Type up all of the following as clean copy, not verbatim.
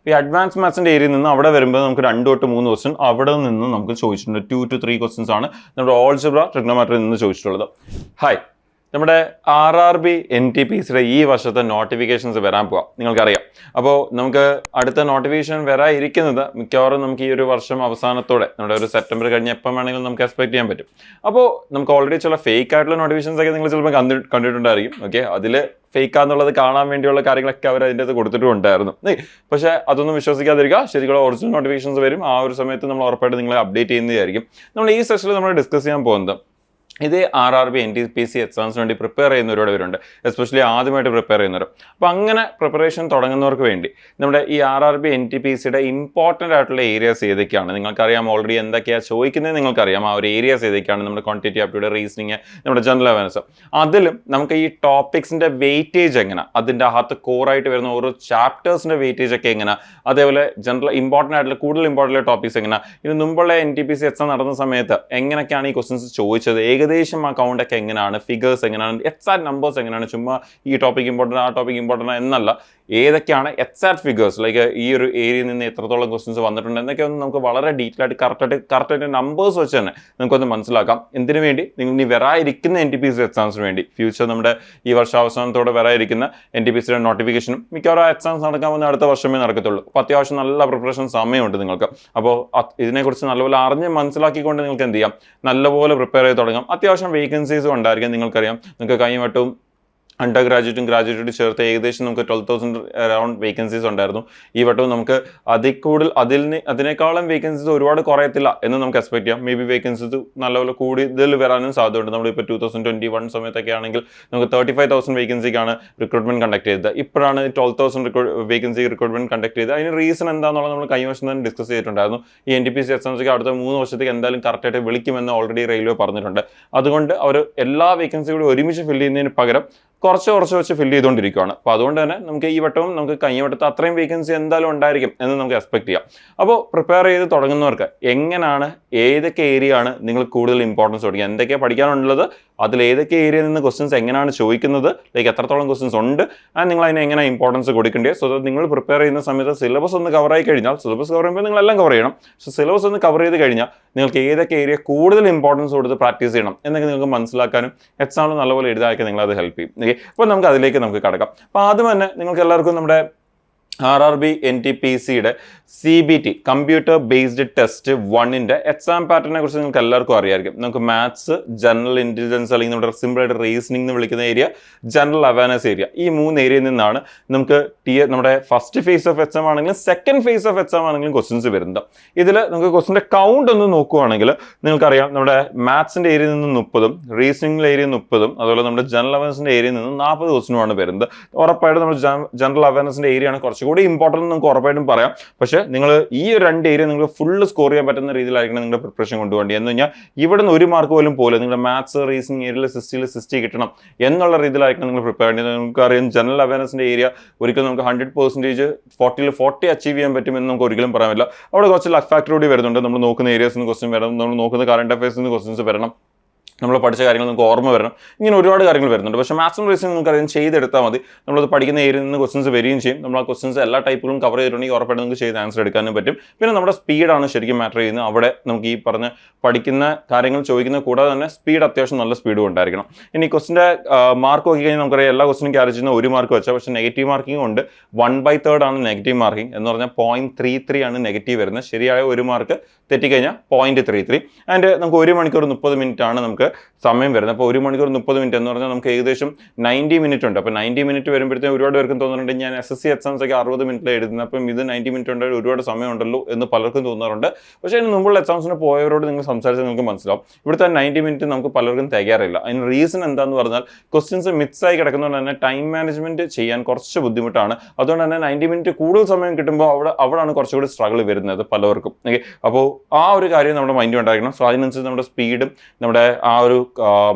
ഈ അഡ്വാൻസ് മാത്സിൻ്റെ ഏരിയയിൽ നിന്ന് അവിടെ വരുമ്പോൾ നമുക്ക് 2 തൊട്ട് 3 ക്വസ്റ്റ്യൻ അവിടെ നിന്ന് നമുക്ക് ചോദിച്ചിട്ടുണ്ട്. 2 to 3 ക്വസ്റ്റ്യൻസ് ആണ് നമ്മുടെ ഓൾജിബ്ര ട്രിഗ്നോമെട്രിയിൽ നിന്ന് ചോദിച്ചിട്ടുള്ളത്. ഹായ്, നമ്മുടെ RRB NTPCയുടെ ഈ വർഷത്തെ നോട്ടിഫിക്കേഷൻസ് വരാൻ പോവാം, നിങ്ങൾക്കറിയാം. അപ്പോൾ നമുക്ക് അടുത്ത നോട്ടിഫിക്കേഷൻ വരാതിരിക്കുന്നത് മിക്കവാറും നമുക്ക് ഈ ഒരു വർഷം അവസാനത്തോടെ നമ്മുടെ ഒരു സെപ്റ്റംബർ കഴിഞ്ഞ് എപ്പം വേണമെങ്കിലും നമുക്ക് എക്സ്പെക്ട് ചെയ്യാൻ പറ്റും. അപ്പോൾ നമുക്ക് ഓൾറെഡി ചില ഫേക്ക് ആയിട്ടുള്ള നോട്ടിഫിക്കേഷൻസ് ഒക്കെ നിങ്ങൾ ചിലപ്പോൾ കണ്ടിട്ടുണ്ടായിരിക്കും. ഓക്കെ, അതിൽ ഫേക്കാന്നുള്ളത് കാണാൻ വേണ്ടിയുള്ള കാര്യങ്ങളൊക്കെ അവർ അതിൻ്റെ അത് കൊടുത്തിട്ടുണ്ടായിരുന്നു. പക്ഷേ അതൊന്നും വിശ്വസിക്കാതിരിക്കുക, ശരിക്കുള്ള ഒറിജിനൽ നോട്ടിഫിക്കേഷൻസ് വരും. ആ ഒരു സമയത്ത് നമ്മൾ ഉറപ്പായിട്ട് നിങ്ങളെ അപ്ഡേറ്റ് ചെയ്യുന്നതായിരിക്കും. നമ്മൾ ഈ സെഷനിൽ നമ്മൾ ഡിസ്കസ് ചെയ്യാൻ പോകുന്നത് ഇതേ RRB NTPC എക്സാംസിന് വേണ്ടി പ്രിപ്പയർ ചെയ്യുന്നവരോട് വരുന്നുണ്ട്, എസ്പെഷ്യലി ആദ്യമായിട്ട് പ്രിപ്പയർ ചെയ്യുന്നവർ. അപ്പോൾ അങ്ങനെ പ്രിപ്പറേഷൻ തുടങ്ങുന്നവർക്ക് വേണ്ടി നമ്മുടെ ഈ RRB NTPCയുടെ ഇമ്പോർട്ടൻ്റ് ആയിട്ടുള്ള ഏരിയാസ് ഏതൊക്കെയാണ് നിങ്ങൾക്കറിയാം. ഓൾറെഡി എന്തൊക്കെയാണ് ചോദിക്കുന്നത് നിങ്ങൾക്കറിയാം. ആ ഒരു ഏരിയാസ് ഏതൊക്കെയാണ് നമ്മുടെ ക്വാണ്ടിറ്റി ആപ്റ്റിറ്റ്യൂഡ്, റീസണിങ്, നമ്മുടെ ജനറൽ അവയർനെസ്. അതിലും നമുക്ക് ഈ ടോപ്പിക്സിൻ്റെ വെയിറ്റേജ് എങ്ങനെ, അതിൻ്റെ അകത്ത് കോറായിട്ട് വരുന്ന ഓരോ ചാപ്റ്റേഴ്സിൻ്റെ വെയിറ്റേജ് ഒക്കെ എങ്ങനെ, അതേപോലെ ജനറൽ ഇമ്പോർട്ടൻ്റ് ആയിട്ടുള്ള കൂടുതൽ ഇമ്പോർട്ടൻ്റ് ടോപ്പിക്സ് എങ്ങനെ, ഇതിന് മുമ്പുള്ള NTPC എക്സാം നടന്ന സമയത്ത് എങ്ങനെയൊക്കെയാണ് ഈ ക്വസ്റ്റൻസ് ചോദിച്ചത്, ഏകദേശം ആ കൗണ്ടൊക്കെ എങ്ങനെയാണ്, ഫിഗേഴ്സ് എങ്ങനെയാണ്, എക്സാക്ട് നമ്പേഴ്സ് എങ്ങനെയാണ്, ചുമ്മാ ഈ ടോപ്പിക് ഇമ്പോർട്ടൻ്റ് ആ ടോപ്പിക് ഇമ്പോർട്ടൻ്റ് എന്നല്ല, ഏതൊക്കെയാണ് എക്സാക്ട് ഫിഗേഴ്സ്, ലൈക്ക് ഈ ഒരു ഏരിയയിൽ നിന്ന് എത്രത്തോളം ക്വസ്റ്റൻസ് വന്നിട്ടുണ്ട് എന്നൊക്കെ ഒന്ന് നമുക്ക് വളരെ ഡീറ്റെയിൽ ആയിട്ട് കറക്റ്റായിട്ട് നമ്പേഴ്സ് വെച്ച് തന്നെ നമുക്കൊന്ന് മനസ്സിലാക്കാം. എന്തിനു വേണ്ടി, നിങ്ങൾ ഇനി വരാതിരിക്കുന്ന NTPC എക്സാംസിന് വേണ്ടി, ഫ്യൂച്ചർ നമ്മുടെ ഈ വർഷാവസാനത്തോടെ വരാതിരിക്കുന്ന NTPCയുടെ നോട്ടിഫിക്കേഷനും മിക്കവാറും ആ എക്സാംസ് നടക്കാൻ പോകുന്ന അടുത്ത വർഷമേ നടക്കത്തുള്ളൂ. അപ്പോൾ അത്യാവശ്യം നല്ല പ്രിപ്പറേഷൻ സമയമുണ്ട് നിങ്ങൾക്ക്. അപ്പോൾ ഇതിനെക്കുറിച്ച് നല്ലപോലെ അറിഞ്ഞ് മനസ്സിലാക്കിക്കൊണ്ട് നിങ്ങൾക്ക് എന്ത് ചെയ്യാം, നല്ലപോലെ പ്രിപ്പയർ ചെയ്ത് തുടങ്ങാം. അത്യാവശ്യം വേക്കൻസീസും ഉണ്ടായിരിക്കും. നിങ്ങൾക്കറിയാം, നിങ്ങൾക്ക് കഴിഞ്ഞ അണ്ടർ ഗ്രാജുവേറ്റും ഗ്രാജുവേറ്റും ചേർത്ത് ഏകദേശം നമുക്ക് 12,000 അറൗണ്ട് വേക്കൻസീസ് ഉണ്ടായിരുന്നു. ഈ വട്ടവും നമുക്ക് അതിനേക്കാളും വേക്കൻസീസ് ഒരുപാട് കുറയത്തില്ല എന്ന് നമുക്ക് എക്സ്പെക്ട് ചെയ്യാം. മേ ബി വേക്കൻസീസ് നല്ലപോലെ കൂടുതൽ വരാനും സാധ്യതയുണ്ട്. നമ്മളിപ്പോൾ 2021 സമയത്തൊക്കെ ആണെങ്കിൽ നമുക്ക് 35,000 വേക്കൻസിക്കാണ് റിക്രൂട്ട്മെന്റ് കണ്ടക്ട് ചെയ്തത്. ഇപ്പോഴാണ് 12,000 വേക്കൻസി റിക്രൂട്ട്മെന്റ് കണ്ടക്ട് ചെയ്തത്. അതിന് റീസൺ എന്താണെന്നുള്ളത് നമ്മൾ കഴിഞ്ഞ വർഷം തന്നെ ഡിസ്കസ് ചെയ്തിട്ടുണ്ടായിരുന്നു. ഈ NTPC എക്സാംസൊക്കെ അടുത്ത 3 വർഷത്തേക്ക് എന്തായാലും കറക്റ്റായിട്ട് വിളിക്കുമെന്ന് ഓൾറെഡി റെയിൽവേ പറഞ്ഞിട്ടുണ്ട്. അതുകൊണ്ട് അവർ എല്ലാ വേക്കൻസി കൂടി ഒരുമിച്ച് ഫില്ല് ചെയ്യുന്നതിന് പകരം കുറച്ച് വെച്ച് ഫില്ല് ചെയ്തുകൊണ്ടിരിക്കുകയാണ്. അപ്പോൾ അതുകൊണ്ട് തന്നെ നമുക്ക് ഈ വട്ടവും നമുക്ക് കഴിഞ്ഞ വട്ടത്തെ അത്രയും വേക്കൻസി എന്തായാലും ഉണ്ടായിരിക്കും എന്ന് നമുക്ക് എക്സ്പെക്ട് ചെയ്യാം. അപ്പോൾ പ്രിപ്പയർ ചെയ്ത് തുടങ്ങുന്നവർക്ക് എങ്ങനെയാണ്, ഏതൊക്കെ ഏരിയ ആണ് നിങ്ങൾ കൂടുതൽ ഇമ്പോർട്ടൻസ് കൊടുക്കുക, എന്തൊക്കെയാണ് പഠിക്കാനുള്ളത്, അതിൽ ഏതൊക്കെ ഏരിയയിൽ നിന്ന് ക്വസ്റ്റൻസ് എങ്ങനെയാണ് ചോദിക്കുന്നത്, ലൈക്ക് എത്രത്തോളം ക്വസ്റ്റൻസ് ഉണ്ട്, ആൻഡ് നിങ്ങൾ അതിന് എങ്ങനെ ഇമ്പോർട്ടൻസ് കൊടുക്കേണ്ടത്. സോ നിങ്ങൾ പ്രിപ്പയർ ചെയ്യുന്ന സമയത്ത് സിലബസ് ഒന്ന് കവർ ആയി കഴിഞ്ഞാൽ, സിലബസ് കവർ ചെയ്യുമ്പോൾ നിങ്ങളെല്ലാം കവർ ചെയ്യണം. പക്ഷേ സിലബസ് ഒന്ന് കവർ ചെയ്ത് കഴിഞ്ഞാൽ നിങ്ങൾക്ക് ഏതൊക്കെ ഏരിയ കൂടുതൽ ഇമ്പോർട്ടൻസ് കൊടുത്ത് പ്രാക്ടീസ് ചെയ്യണം എന്നൊക്കെ നിങ്ങൾക്ക് മനസ്സിലാക്കാനും എക്സാമിൽ നല്ലപോലെ എഴുതാനൊക്കെ നിങ്ങളത് ഹെൽപ്പ് ചെയ്യും. അപ്പോൾ നമുക്ക് അതിലേക്ക് നമുക്ക് കടക്കാം. അപ്പോൾ ആദ്യം തന്നെ നിങ്ങൾക്ക് എല്ലാവർക്കും നമ്മുടെ RRB NTPCയുടെ CBT കമ്പ്യൂട്ടർ ബേസ്ഡ് ടെസ്റ്റ് 1ന്റെ എക്സാം പാറ്റേണിനെ കുറിച്ച് നിങ്ങൾക്ക് എല്ലാവർക്കും അറിയാമായിരിക്കും. നമുക്ക് മാത്സ്, ജനറൽ ഇൻ്റലിജൻസ്, അല്ലെങ്കിൽ നമ്മുടെ സിമ്പിളായിട്ട് റീസണിംഗ് എന്ന് വിളിക്കുന്ന ഏരിയ, ജനറൽ അവയർനെസ് ഏരിയ, ഈ 3 ഏരിയയിൽ നിന്നാണ് നമുക്ക് നമ്മുടെ ഫസ്റ്റ് ഫേസ് ഓഫ് എക്സാം ആണെങ്കിലും സെക്കൻഡ് ഫേസ് ഓഫ് എക്സാം ആണെങ്കിലും ക്വസ്റ്റൻസ് വരുന്നത്. ഇതിൽ നമുക്ക് ക്വസ്റ്റിൻ്റെ കൗണ്ട് ഒന്ന് നോക്കുകയാണെങ്കിൽ നിങ്ങൾക്കറിയാം, നമ്മുടെ മാത്സിൻ്റെ ഏരിയയിൽ നിന്ന് 30, റീസണിംഗ് ഏരിയ 30, അതുപോലെ നമ്മുടെ ജനറൽ അവയർനെസിൻ്റെ ഏരിയയിൽ നിന്ന് 40 ക്വസ്റ്റിനുമാണ് വരുന്നത്. ഉറപ്പായിട്ടും നമ്മുടെ ജനറൽ അവയർനെസിൻ്റെ ഏരിയയാണ് കുറച്ചുകൂടി ഇമ്പോർട്ടൻ്റ് നമുക്ക് ഉറപ്പായിട്ടും പറയാം. പക്ഷേ നിങ്ങൾ ഈ ഒരു 2 ഏരിയ നിങ്ങൾ ഫുള്ള് സ്കോർ ചെയ്യാൻ പറ്റുന്ന രീതിയിലായിരിക്കണം നിങ്ങളുടെ പ്രിപ്പറേഷൻ കൊണ്ടുപോകേണ്ടത്. എന്ന് കഴിഞ്ഞാൽ ഇവിടെ നിന്ന് 1 മാർക്ക് പോലും പോലെ നിങ്ങളുടെ മാത്സ്, റീസണിംഗ് ഏരിയയിൽ 60 കിട്ടണം എന്നുള്ള രീതിയിലായിരിക്കണം നിങ്ങൾ പ്രിപ്പയർ ചെയ്യേണ്ടത്. നമുക്കറിയാം, ജനറൽ അവയർനെസിൻ്റെ ഏരിയ ഒരിക്കലും നമുക്ക് 100% 40 അച്ചീവ് ചെയ്യാൻ പറ്റുമെന്ന് നമുക്ക് ഒരിക്കലും പറയാൻ പറ്റില്ല. അവിടെ കുറച്ച് ലക്ക് ഫാക്ടർ കൂടി വരുന്നുണ്ട്. നമ്മൾ നോക്കുന്ന ഏരിയാസിൽ നിന്ന് ക്വസ്റ്റ്യൻ വരണം, നമ്മൾ നോക്കുന്ന കറണ്ട് അഫയേഴ്സിൽ നിന്ന് ക്വസ്റ്റ്യൻസ് വരണം, നമ്മൾ പഠിച്ച കാര്യങ്ങൾ നമുക്ക് ഓർമ്മ വരണം, ഇങ്ങനെ ഒരുപാട് കാര്യങ്ങൾ വരുന്നുണ്ട്. പക്ഷേ മാത്സും റീസണിംഗ് നമുക്കറിയാം ചെയ്തെടുത്താൽ മതി. നമ്മളത് പഠിക്കുന്ന ഏരിയയിൽ നിന്ന് ക്വസ്റ്റൻസ് വരികയും ചെയ്യും. നമ്മൾ ആ ക്വസ്റ്റൻസ് എല്ലാ ടൈപ്പുകളും കവർ ചെയ്തിട്ടുണ്ടെങ്കിൽ ഉറപ്പായിട്ട് നമുക്ക് ചെയ്ത് ആൻസർ എടുക്കാനും പറ്റും. പിന്നെ നമ്മുടെ സ്പീഡാണ് ശരിക്കും മാറ്റർ ചെയ്യുന്നത്. അവിടെ നമുക്ക് ഈ പറഞ്ഞ പഠിക്കുന്ന കാര്യങ്ങൾ ചോദിക്കുന്ന കൂടാതെ തന്നെ സ്പീഡ് അത്യാവശ്യം നല്ല സ്പീഡും ഉണ്ടായിരിക്കണം. ഇനി ക്വസ്റ്റിൻ്റെ മാർക്ക് നോക്കിക്കഴിഞ്ഞാൽ നമുക്കറിയാം, എല്ലാ ക്വസ്റ്റിനും ക്യാരി ചെയ്യുന്ന 1 മാർക്ക് വെച്ചാൽ, പക്ഷേ നെഗറ്റീവ് മാർക്കിംഗ് ഉണ്ട്. 1/3 ആണ് നെഗറ്റീവ് മാർക്കിംഗ് എന്ന് പറഞ്ഞാൽ 0.33 ആണ് നെഗറ്റീവ് വരുന്നത്. ശരിയായ 1 മാർക്ക് തെറ്റിക്കഴിഞ്ഞാൽ 0.33. ആൻഡ് നമുക്ക് 1 മണിക്കൂർ 30 മിനിറ്റ് ആണ് നമുക്ക് സമയം വരുന്നത്. അപ്പോൾ 1 മണിക്കൂർ 30 മിനിറ്റ് എന്ന് പറഞ്ഞാൽ നമുക്ക് ഏകദേശം 90 മിനിറ്റ് ഉണ്ട്. അപ്പോൾ 90 മിനിറ്റ് വരുമ്പോഴത്തേക്കും ഒരുപാട് പേർക്കും തോന്നുന്നുണ്ട്, ഞാൻ SSC എക്സാംസ് ഒക്കെ 60 മിനിറ്റിൽ എഴുതുന്നത്, അപ്പം ഇത് 90 മിനിറ്റ് ഉണ്ടായി ഒരുപാട് സമയം ഉണ്ടല്ലോ എന്ന് പലർക്കും തോന്നാറുണ്ട്. പക്ഷേ അതിന് മുമ്പുള്ള എക്സാംസിന് പോയവരോട് നിങ്ങൾ സംസാരിച്ചാൽ നിങ്ങൾക്ക് മനസ്സിലാവും, ഇവിടുത്തെ 90 മിനിറ്റ് നമുക്ക് പലർക്കും തികയാറില്ല. അതിന് റീസൺ എന്താണെന്ന് പറഞ്ഞാൽ ക്വസ്റ്റ്യൻസ് മിക്സായി കിടക്കുന്നതുകൊണ്ട് തന്നെ ടൈം മാനേജ്മെൻറ്റ് ചെയ്യാൻ കുറച്ച് ബുദ്ധിമുട്ടാണ്. അതുകൊണ്ട് തന്നെ 90 മിനിറ്റ് കൂടുതൽ സമയം കിട്ടുമ്പോൾ അവിടെയാണ് കുറച്ചുകൂടി സ്ട്രഗിൾ വരുന്നത് പലവർക്കും. ഓക്കെ, അപ്പോൾ ആ ഒരു കാര്യം നമ്മുടെ മൈൻഡിൽ ഉണ്ടായിരിക്കണം. സോ അതിനനുസരിച്ച് നമ്മുടെ സ്പീഡും നമ്മുടെ ആ ഒരു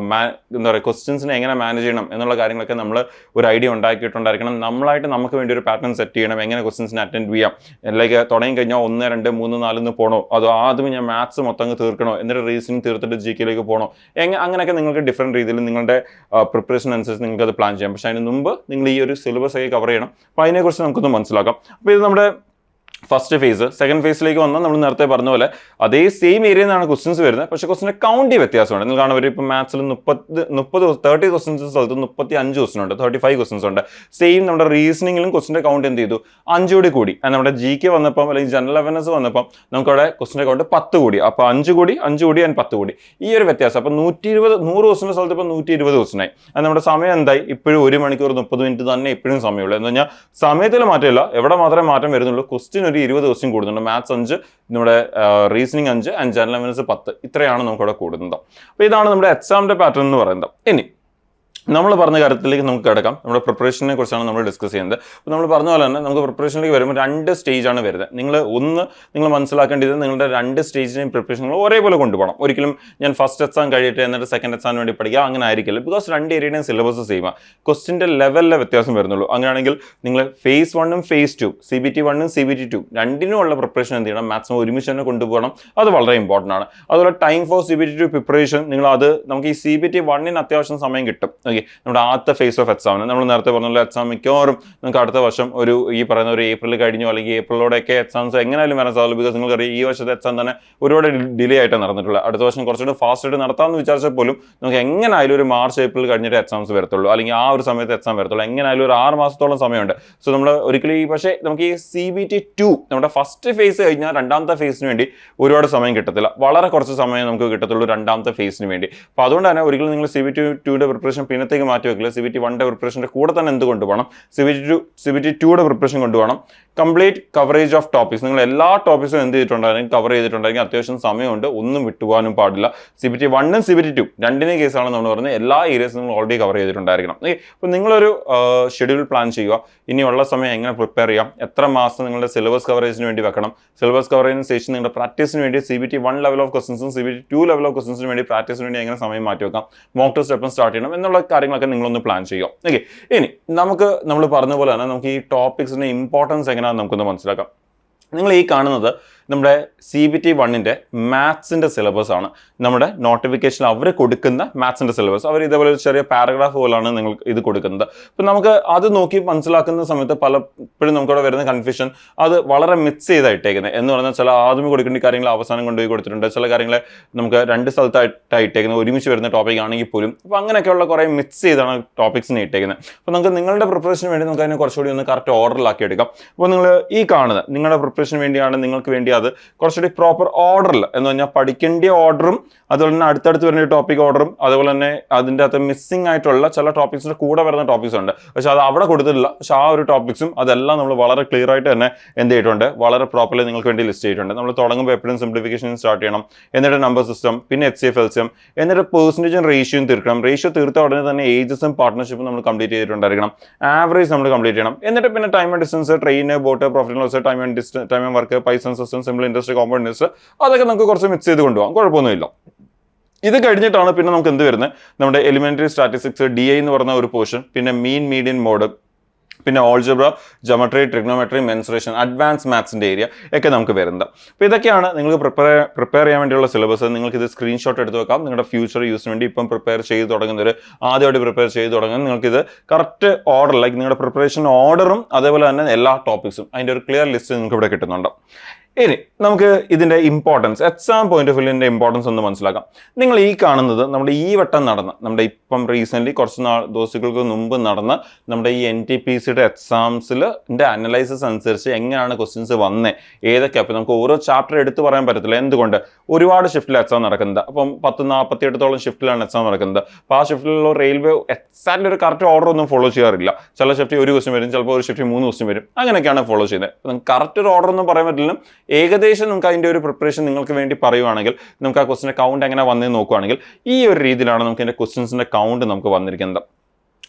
എന്താ പറയുക ക്വസ്റ്റ്യൻസിനെ എങ്ങനെ മാനേജ് ചെയ്യണം എന്നുള്ള കാര്യങ്ങളൊക്കെ നമ്മൾ ഒരു ഐഡിയ ഉണ്ടാക്കിയിട്ടുണ്ടായിരിക്കണം. നമ്മളായിട്ട് നമുക്ക് വേണ്ടി ഒരു പാറ്റേൺ സെറ്റ് ചെയ്യണം, എങ്ങനെ ക്വസ്റ്റ്യൻസിനെ അറ്റൻഡ് ചെയ്യാം. ലൈക്ക് തുടങ്ങി കഴിഞ്ഞാൽ 1, 2, 3, 4 പോകണോ, അതോ ആദ്യം ഞാൻ മാത്സ് മൊത്തം തീർക്കണോ, എന്നിട്ട് റീസണിങ് തീർത്തിട്ട് GK പോകണോ, അങ്ങനെയൊക്കെ നിങ്ങൾക്ക് ഡിഫറെൻറ്റ് രീതിയിൽ നിങ്ങളുടെ പ്രിപ്പറേഷൻ അനുസരിച്ച് നിങ്ങൾക്ക് അത് പ്ലാൻ ചെയ്യാം. പക്ഷേ അതിന് മുമ്പ് നിങ്ങൾ ഈ ഒരു സിലബസ് ഒക്കെ കവർ ചെയ്യണം. അപ്പോൾ അതിനെക്കുറിച്ച് നമുക്കൊന്ന് മനസ്സിലാക്കാം. അപ്പോൾ ഇത് നമ്മുടെ ഫസ്റ്റ് ഫേസ്. സെക്കൻഡ് ഫേസിലേക്ക് വന്നാൽ നമ്മൾ നേരത്തെ പറഞ്ഞ പോലെ അതേ സെയിം ഏരിയയിൽ നിന്നാണ് ക്വസ്റ്റ്യൻസ് വരുന്നത്, പക്ഷേ ക്വസ്റ്റിൻ്റെ കൗണ്ട് വ്യത്യാസമുണ്ട്. നിങ്ങൾ കാണാൻ ഇപ്പോൾ മാത്സിൽ 30 ക്വസ്റ്റ്യൻസ് സ്ഥലത്ത് 35 ക്വസ്റ്റൻ ഉണ്ട്, 35 ക്വസ്റ്റൻസ് ഉണ്ട്. സെയിം നമ്മുടെ റീസണിങ്ങിലും ക്വസ്റ്റിൻ്റെ കൗണ്ട് എന്ത് ചെയ്തു, 5 കൂടി. നമ്മുടെ GK വന്നപ്പം അല്ലെങ്കിൽ ജനറൽ അവയർനെസ് വന്നപ്പം നമുക്കവിടെ ക്വസ്റ്റിൻ്റെ കൗണ്ട് 10 കൂടി. അപ്പോൾ 5 കൂടി ആൻഡ് 10 കൂടി, ഈ ഒരു വ്യത്യാസം. അപ്പോൾ 100 ക്വസ്റ്റിൻ്റെ സ്ഥലത്ത് ഇപ്പോൾ 120 ക്വസ്റ്റനായി. അത് നമ്മുടെ സമയം എന്തായി, ഇപ്പോഴും 1 മണിക്കൂർ 30 മിനിറ്റ് തന്നെ ഇപ്പോഴും സമയമുള്ളൂ. എന്ന് പറഞ്ഞാൽ സമയത്തിൽ മാറ്റമില്ല, എവിടെ മാത്രമേ മാറ്റം വരുന്നുള്ളൂ, ക്വസ്റ്റ്യൻ ഒരു 20 ക്വസ്റ്റ്യൻ കൂടുന്നുണ്ട്. മാത്സ് 5, നമ്മുടെ റീസണിങ് 5 ആൻഡ് ജനറൽ അവയർനെസ് 10, ഇത്രയാണ് നമുക്കവിടെ കൂടുന്നത്. അപ്പോൾ ഇതാണ് നമ്മുടെ എക്സാമിൻ്റെ പാറ്റേൺ എന്ന് പറയുന്നത്. ഇനി നമ്മൾ പറഞ്ഞ കാര്യത്തിലേക്ക് നമുക്ക് കിടക്കാം. നമ്മുടെ പ്രിപ്പറേഷനെ കുറിച്ചാണ് നമ്മൾ ഡിസ്കസ് ചെയ്യുന്നത്. അപ്പോൾ നമ്മൾ പറഞ്ഞ പോലെ തന്നെ നമുക്ക് പ്രിപ്പറേഷനിലേക്ക് വരുമ്പോൾ 2 സ്റ്റേജാണ് വരുന്നത്. നിങ്ങൾ മനസ്സിലാക്കേണ്ടത് നിങ്ങളുടെ 2 സ്റ്റേജിനെയും പ്രിപ്പറേഷൻ ഒരേപോലെ കൊണ്ടുപോകണം. ഒരിക്കലും ഞാൻ ഫസ്റ്റ് എക്സാം കഴിയട്ടെ എന്നിട്ട് സെക്കൻഡ് എക്സാമിന് വേണ്ടി പഠിക്കുക, അങ്ങനെ ആയിരിക്കില്ല. ബിക്കോസ് 2 ഏരിയയുടെയും സിലബസ് സെയിം ആണ്, ക്വസ്റ്റിൻ്റെ ലെവലിലെ വ്യത്യാസം വരുന്നുള്ളൂ. അങ്ങനെയാണെങ്കിൽ നിങ്ങൾ ഫേസ് 1 ഫേസ് 2, CBT 1 CBT 2 രണ്ടിനുമുള്ള പ്രിപ്പറേഷൻ എന്ത് ചെയ്യണം, മാക്സിമം ഒരുമിച്ച് തന്നെ കൊണ്ടുപോകണം. അത് വളരെ ഇമ്പോർട്ടൻ്റ് ആണ്. അതുപോലെ ടൈം ഫോർ CBT 2 പ്രിപ്പറേഷൻ നമുക്ക് ഈ CBT 1 അത്യാവശ്യം സമയം കിട്ടും. നമ്മുടെ ആദ്യത്തെ ഫേസ് ഓഫ് എക്സാമിന് നമ്മൾ നേരത്തെ പറഞ്ഞ എക്സാം മിക്കവാറും നിങ്ങൾക്ക് അടുത്ത വർഷം ഈ പറയുന്ന ഒരു ഏപ്രിൽ കഴിഞ്ഞോ അല്ലെങ്കിൽ ഏപ്രിലോടെയൊക്കെ എക്സാംസ് എങ്ങനെയാലും വരാൻ സാധിക്കും. ബിക്കോസ് നിങ്ങൾക്കറിയാം ഈ വർഷത്തെ എക്സാം തന്നെ ഒരുപാട് ഡിലേ ആയിട്ട് നടന്നിട്ടുള്ളത്. അടുത്ത വർഷം കുറച്ചുകൂടി ഫാസ്റ്റ് ആയിട്ട് നടത്താമെന്ന് വിചാരിച്ചാൽ പോലും നമുക്ക് എങ്ങനെയായാലും ഒരു മാർച്ച് ഏപ്രിൽ കഴിഞ്ഞിട്ട് എക്സാംസ് വരത്തുള്ളൂ, അല്ലെങ്കിൽ ആ ഒരു സമയത്ത് എക്സാം വരത്തുള്ളൂ. എങ്ങനെയായാലും ഒരു 6 മാസത്തോളം സമയമുണ്ട്. സോ നമ്മൾ ഒരിക്കലും പക്ഷേ നമുക്ക് ഈ CBT 2 നമ്മുടെ ഫസ്റ്റ് ഫേസ് കഴിഞ്ഞാൽ രണ്ടാമത്തെ ഫേസിന് വേണ്ടി ഒരുപാട് സമയം കിട്ടത്തില്ല, വളരെ കുറച്ച് സമയം നമുക്ക് കിട്ടത്തുള്ളൂ രണ്ടാമത്തെ ഫേസിന് വേണ്ടി. അപ്പോൾ അതുകൊണ്ട് തന്നെ ഒരിക്കലും നിങ്ങൾ CBT 2 പ്രിപ്പറേഷൻ പിന്നത്തേക്ക് മാറ്റി വെക്കില്ല. CBT 1 പ്രിപ്പറേഷൻ്റെ കൂടെ തന്നെ എന്ത് കൊണ്ടുപോകണം, CBT 2 പ്രിപ്പറേഷൻ കൊണ്ടുപോകണം. കംപ്ലീറ്റ് കവറേജ് ഓഫ് ടോപ്പിക്സ്, നിങ്ങൾ എല്ലാ ടോപ്പിക്സും എന്ത് ചെയ്തിട്ടുണ്ടായിരിക്കും, കവർ ചെയ്തിട്ടുണ്ടെങ്കിൽ അത്യാവശ്യം സമയമുണ്ട്, ഒന്നും വിട്ടുപോകാനും പാടില്ല. CBT 1 CBT 2 രണ്ടിനെ കേസാണ് നമ്മൾ പറഞ്ഞത്, എല്ലാ ഏരിയസും നിങ്ങൾ ഓൾറെഡി കവർ ചെയ്തിട്ടുണ്ടായിരിക്കണം. അപ്പോൾ നിങ്ങളൊരു ഷെഡ്യൂൾ പ്ലാൻ ചെയ്യുക, ഇനിയുള്ള സമയം എങ്ങനെ പ്രിപ്പയർ ചെയ്യാം, എത്ര മാസം നിങ്ങളുടെ സിലബസ് കവറേജിന് വേണ്ടി വെക്കണം, സിലബസ് കവറേജിന് ശേഷം നിങ്ങളുടെ പ്രാക്ടീസിന് വേണ്ടി CBT 1 ലെവൽ ഓഫ് ക്വസ്റ്റൻസും CBT 2 ലെവൽ ഓഫ് ക്വസ്റ്റൻസിന് വേണ്ടി പ്രാക്ടീസിന് വേണ്ടി എങ്ങനെ സമയം മാറ്റി വെക്കാം, മോക്ക് ടെസ്റ്റ് എപ്പം സ്റ്റാർട്ട് ചെയ്യണം എന്നുള്ള കാര്യങ്ങളൊക്കെ നിങ്ങളൊന്ന് പ്ലാൻ ചെയ്യുക. ഓക്കെ, ഇനി നമ്മൾ പറഞ്ഞ പോലെ തന്നെ നമുക്ക് ഈ ടോപ്പിക്സിന്റെ ഇമ്പോർട്ടൻസ് എങ്ങനെയാണെന്ന് നമുക്കൊന്ന് മനസ്സിലാക്കാം. നിങ്ങൾ ഈ കാണുന്നത് നമ്മുടെ CBT 1 മാത്സിൻ്റെ സിലബസ് ആണ്. നമ്മുടെ നോട്ടിഫിക്കേഷൻ അവർ കൊടുക്കുന്ന മാത്സിൻ്റെ സിലബസ് അവർ ഇതേപോലെ ഒരു ചെറിയ പാരഗ്രാഫ് പോലാണ് നിങ്ങൾ ഇത് കൊടുക്കുന്നത്. അപ്പം നമുക്ക് അത് നോക്കി മനസ്സിലാക്കുന്ന സമയത്ത് പലപ്പോഴും നമുക്കവിടെ വരുന്ന കൺഫ്യൂഷൻ അത് വളരെ മിക്സ് ചെയ്തായിട്ടേക്കുന്നത്. എന്ന് പറഞ്ഞാൽ ചില ആദ്യമേ കൊടുക്കേണ്ട കാര്യങ്ങൾ അവസാനം കൊണ്ടുപോയി കൊടുത്തിട്ടുണ്ട്, ചില കാര്യങ്ങൾ നമുക്ക് 2 സ്ഥലത്തായിട്ടാണ് ഇട്ടേക്കുന്നത്, ഒരുമിച്ച് വരുന്ന ടോപ്പിക് ആണെങ്കിൽ പോലും. അപ്പോൾ അങ്ങനെയൊക്കെയുള്ള കുറേ മിക്സ് ചെയ്താണ് ടോപ്പിക്സിനെ ഇട്ടേക്കുന്നത്. അപ്പോൾ നമുക്ക് നിങ്ങളുടെ പ്രിപ്പറേഷന് വേണ്ടി നമുക്ക് അതിനെ കുറച്ചുകൂടി ഒന്ന് കറക്റ്റ് ഓർഡറിലാക്കി എടുക്കാം. അപ്പോൾ നിങ്ങൾ ഈ കാണുന്നത് നിങ്ങളുടെ പ്രിപ്പറേഷന് വേണ്ടിയാണ്, നിങ്ങൾക്ക് വേണ്ടി അത് കുറച്ചുകൂടി പ്രോപ്പർ ഓർഡറിൽ എന്ന് പറഞ്ഞാൽ പഠിക്കേണ്ട ഓർഡറും അതുപോലെ തന്നെ അടുത്തടുത്ത് വരുന്ന ടോപ്പിക് ഓർഡറും അതുപോലെ തന്നെ അതിൻ്റെ അകത്ത് മിസ്സിംഗ് ആയിട്ടുള്ള ചില ടോപ്പിക്സിൻ്റെ കൂടെ വരുന്ന ടോപ്പിക്സ് ഉണ്ട്, പക്ഷെ അത് അവിടെ കൊടുത്തിട്ടില്ല. പക്ഷെ ആ ഒരു ടോപ്പിക്സും അതെല്ലാം നമ്മൾ വളരെ ക്ലിയർ ആയിട്ട് തന്നെ എന്ത് ചെയ്തിട്ടുണ്ട്, വളരെ പ്രോപ്പർലി നിങ്ങൾക്ക് വേണ്ടി ലിസ്റ്റ് ചെയ്തിട്ടുണ്ട്. നമ്മൾ തുടങ്ങുമ്പോൾ എപ്പോഴും സിംപ്ലിഫിക്കേഷൻ സ്റ്റാർട്ട് ചെയ്യണം, എന്നിട്ട് നമ്പർ സിസ്റ്റം, പിന്നെ HCF LCM, എന്നിട്ട് പെർസെൻറ്റേജും റേഷ്യോയും തീർക്കണം. റേഷ്യോ തീർത്ത ഉടനെ തന്നെ ഏജസും പാർട്ട്ണർഷിപ്പും നമ്മൾ കംപ്ലീറ്റ് ചെയ്തിട്ടുണ്ടായിരിക്കണം. ആവറേജ് നമ്മൾ കംപ്ലീറ്റ് ചെയ്യണം. എന്നിട്ട് പിന്നെ time and distance, train, boat, profit and loss, time and work, പൈസൺ system, simple interest, compound interest, അതൊക്കെ നമുക്ക് കുറച്ച് മിക്സ് ചെയ്ത് കൊണ്ടുപോകാം, കുഴപ്പമൊന്നുമില്ല. ഇത് കഴിഞ്ഞിട്ടാണ് പിന്നെ നമുക്ക് എന്ത് വരുന്നത്, നമ്മുടെ എലിമെന്ററി സ്റ്റാറ്റിസ്റ്റിക്സ് DI എന്ന് പറഞ്ഞ ഒരു പോർഷൻ, പിന്നെ മീൻ മീഡിയൻ മോഡ്, പിന്നെ algebra, geometry, trigonometry, mensuration, advance മാത്സിൻ്റെ ഏരിയ ഒക്കെ നമുക്ക് വരുന്നത്. അപ്പോൾ ഇതൊക്കെയാണ് നിങ്ങൾക്ക് പ്രിപ്പയർ ചെയ്യാൻ വേണ്ടിയുള്ള സിലബസ്. നിങ്ങൾക്ക് ഇത് സ്ക്രീൻഷോട്ട് എടുത്ത് വെക്കാം. നിങ്ങളുടെ ഫ്യൂച്ചർ യൂസിന് വേണ്ടി ഇപ്പം പ്രിപ്പയർ ചെയ്ത് തുടങ്ങുന്നവർ, ആദ്യമായിട്ട് പ്രിപ്പയർ ചെയ്ത് തുടങ്ങുന്നത്, നിങ്ങൾക്കിത് കറക്റ്റ് ഓർഡർ, ലൈക്ക് നിങ്ങളുടെ പ്രിപ്പറേഷൻ ഓർഡറും അതേപോലെ തന്നെ എല്ലാ ടോപ്പിക്സും അതിൻ്റെ ഒരു ക്ലിയർ ലിസ്റ്റ് നിങ്ങൾക്ക് ഇവിടെ കിട്ടുന്നുണ്ട്. ഇനി നമുക്ക് ഇതിൻ്റെ ഇമ്പോർട്ടൻസ്, എക്സാം പോയിന്റ് ഓഫ് വ്യൂവിൻ്റെ ഇമ്പോർട്ടൻസ് ഒന്ന് മനസ്സിലാക്കാം. നിങ്ങൾ ഈ കാണുന്നത് നമ്മുടെ ഈ വട്ടം നടന്ന, നമ്മുടെ ഇപ്പം റീസെൻ്റ്ലി കുറച്ച് ദിവസങ്ങൾക്ക് മുമ്പ് നടന്ന നമ്മുടെ ഈ NTPCയുടെ എക്സാംസിൻ്റെ അനലൈസിസ് അനുസരിച്ച് എങ്ങനെയാണ് ക്വസ്റ്റ്യൻസ് വന്നത്, ഏതൊക്കെ. അപ്പോൾ നമുക്ക് ഓരോ ചാപ്റ്റർ എടുത്ത് പറയാൻ പറ്റത്തില്ല. എന്തുകൊണ്ട്, ഒരുപാട് ഷിഫ്റ്റിൽ എക്സാം നടക്കുന്നത്. അപ്പം 10-48 ഷിഫ്റ്റിലാണ് എക്സാം നടക്കുന്നത്. അപ്പോൾ ആ ഷിഫ്റ്റിലുള്ള റെയിൽവേ എക്സാക്ട്ലി ഒരു കറക്റ്റ് ഓർഡർ ഒന്നും ഫോളോ ചെയ്യാറില്ല. ചില ഷിഫ്റ്റ് 1 ക്വസ്റ്റ്യൻ വരും, ചിലപ്പോൾ ഒരു ഷിഫ്റ്റ് 3 ക്വസ്റ്റ്യൻ വരും, അങ്ങനെയൊക്കെയാണ് ഫോളോ ചെയ്യുന്നത്. അപ്പം കറക്റ്റ് ഒരു ഓർഡർ ഒന്നും പറയാൻ പറ്റില്ല. ഏകദേശം നമുക്ക് അതിൻ്റെ ഒരു പ്രിപ്പറേഷൻ നിങ്ങൾക്ക് വേണ്ടി പറയുവാണെങ്കിൽ, നമുക്ക് ആ ക്വസ്റ്റിൻ്റെ കൗണ്ട് എങ്ങനെ വന്നതെന്ന് നോക്കുകയാണെങ്കിൽ ഈ ഒരു രീതിയിലാണ് നമുക്ക് അതിൻ്റെ ക്വസ്റ്റ്യൻസിൻ്റെ കൗണ്ട് നമുക്ക് വന്നിരിക്കുന്നത്.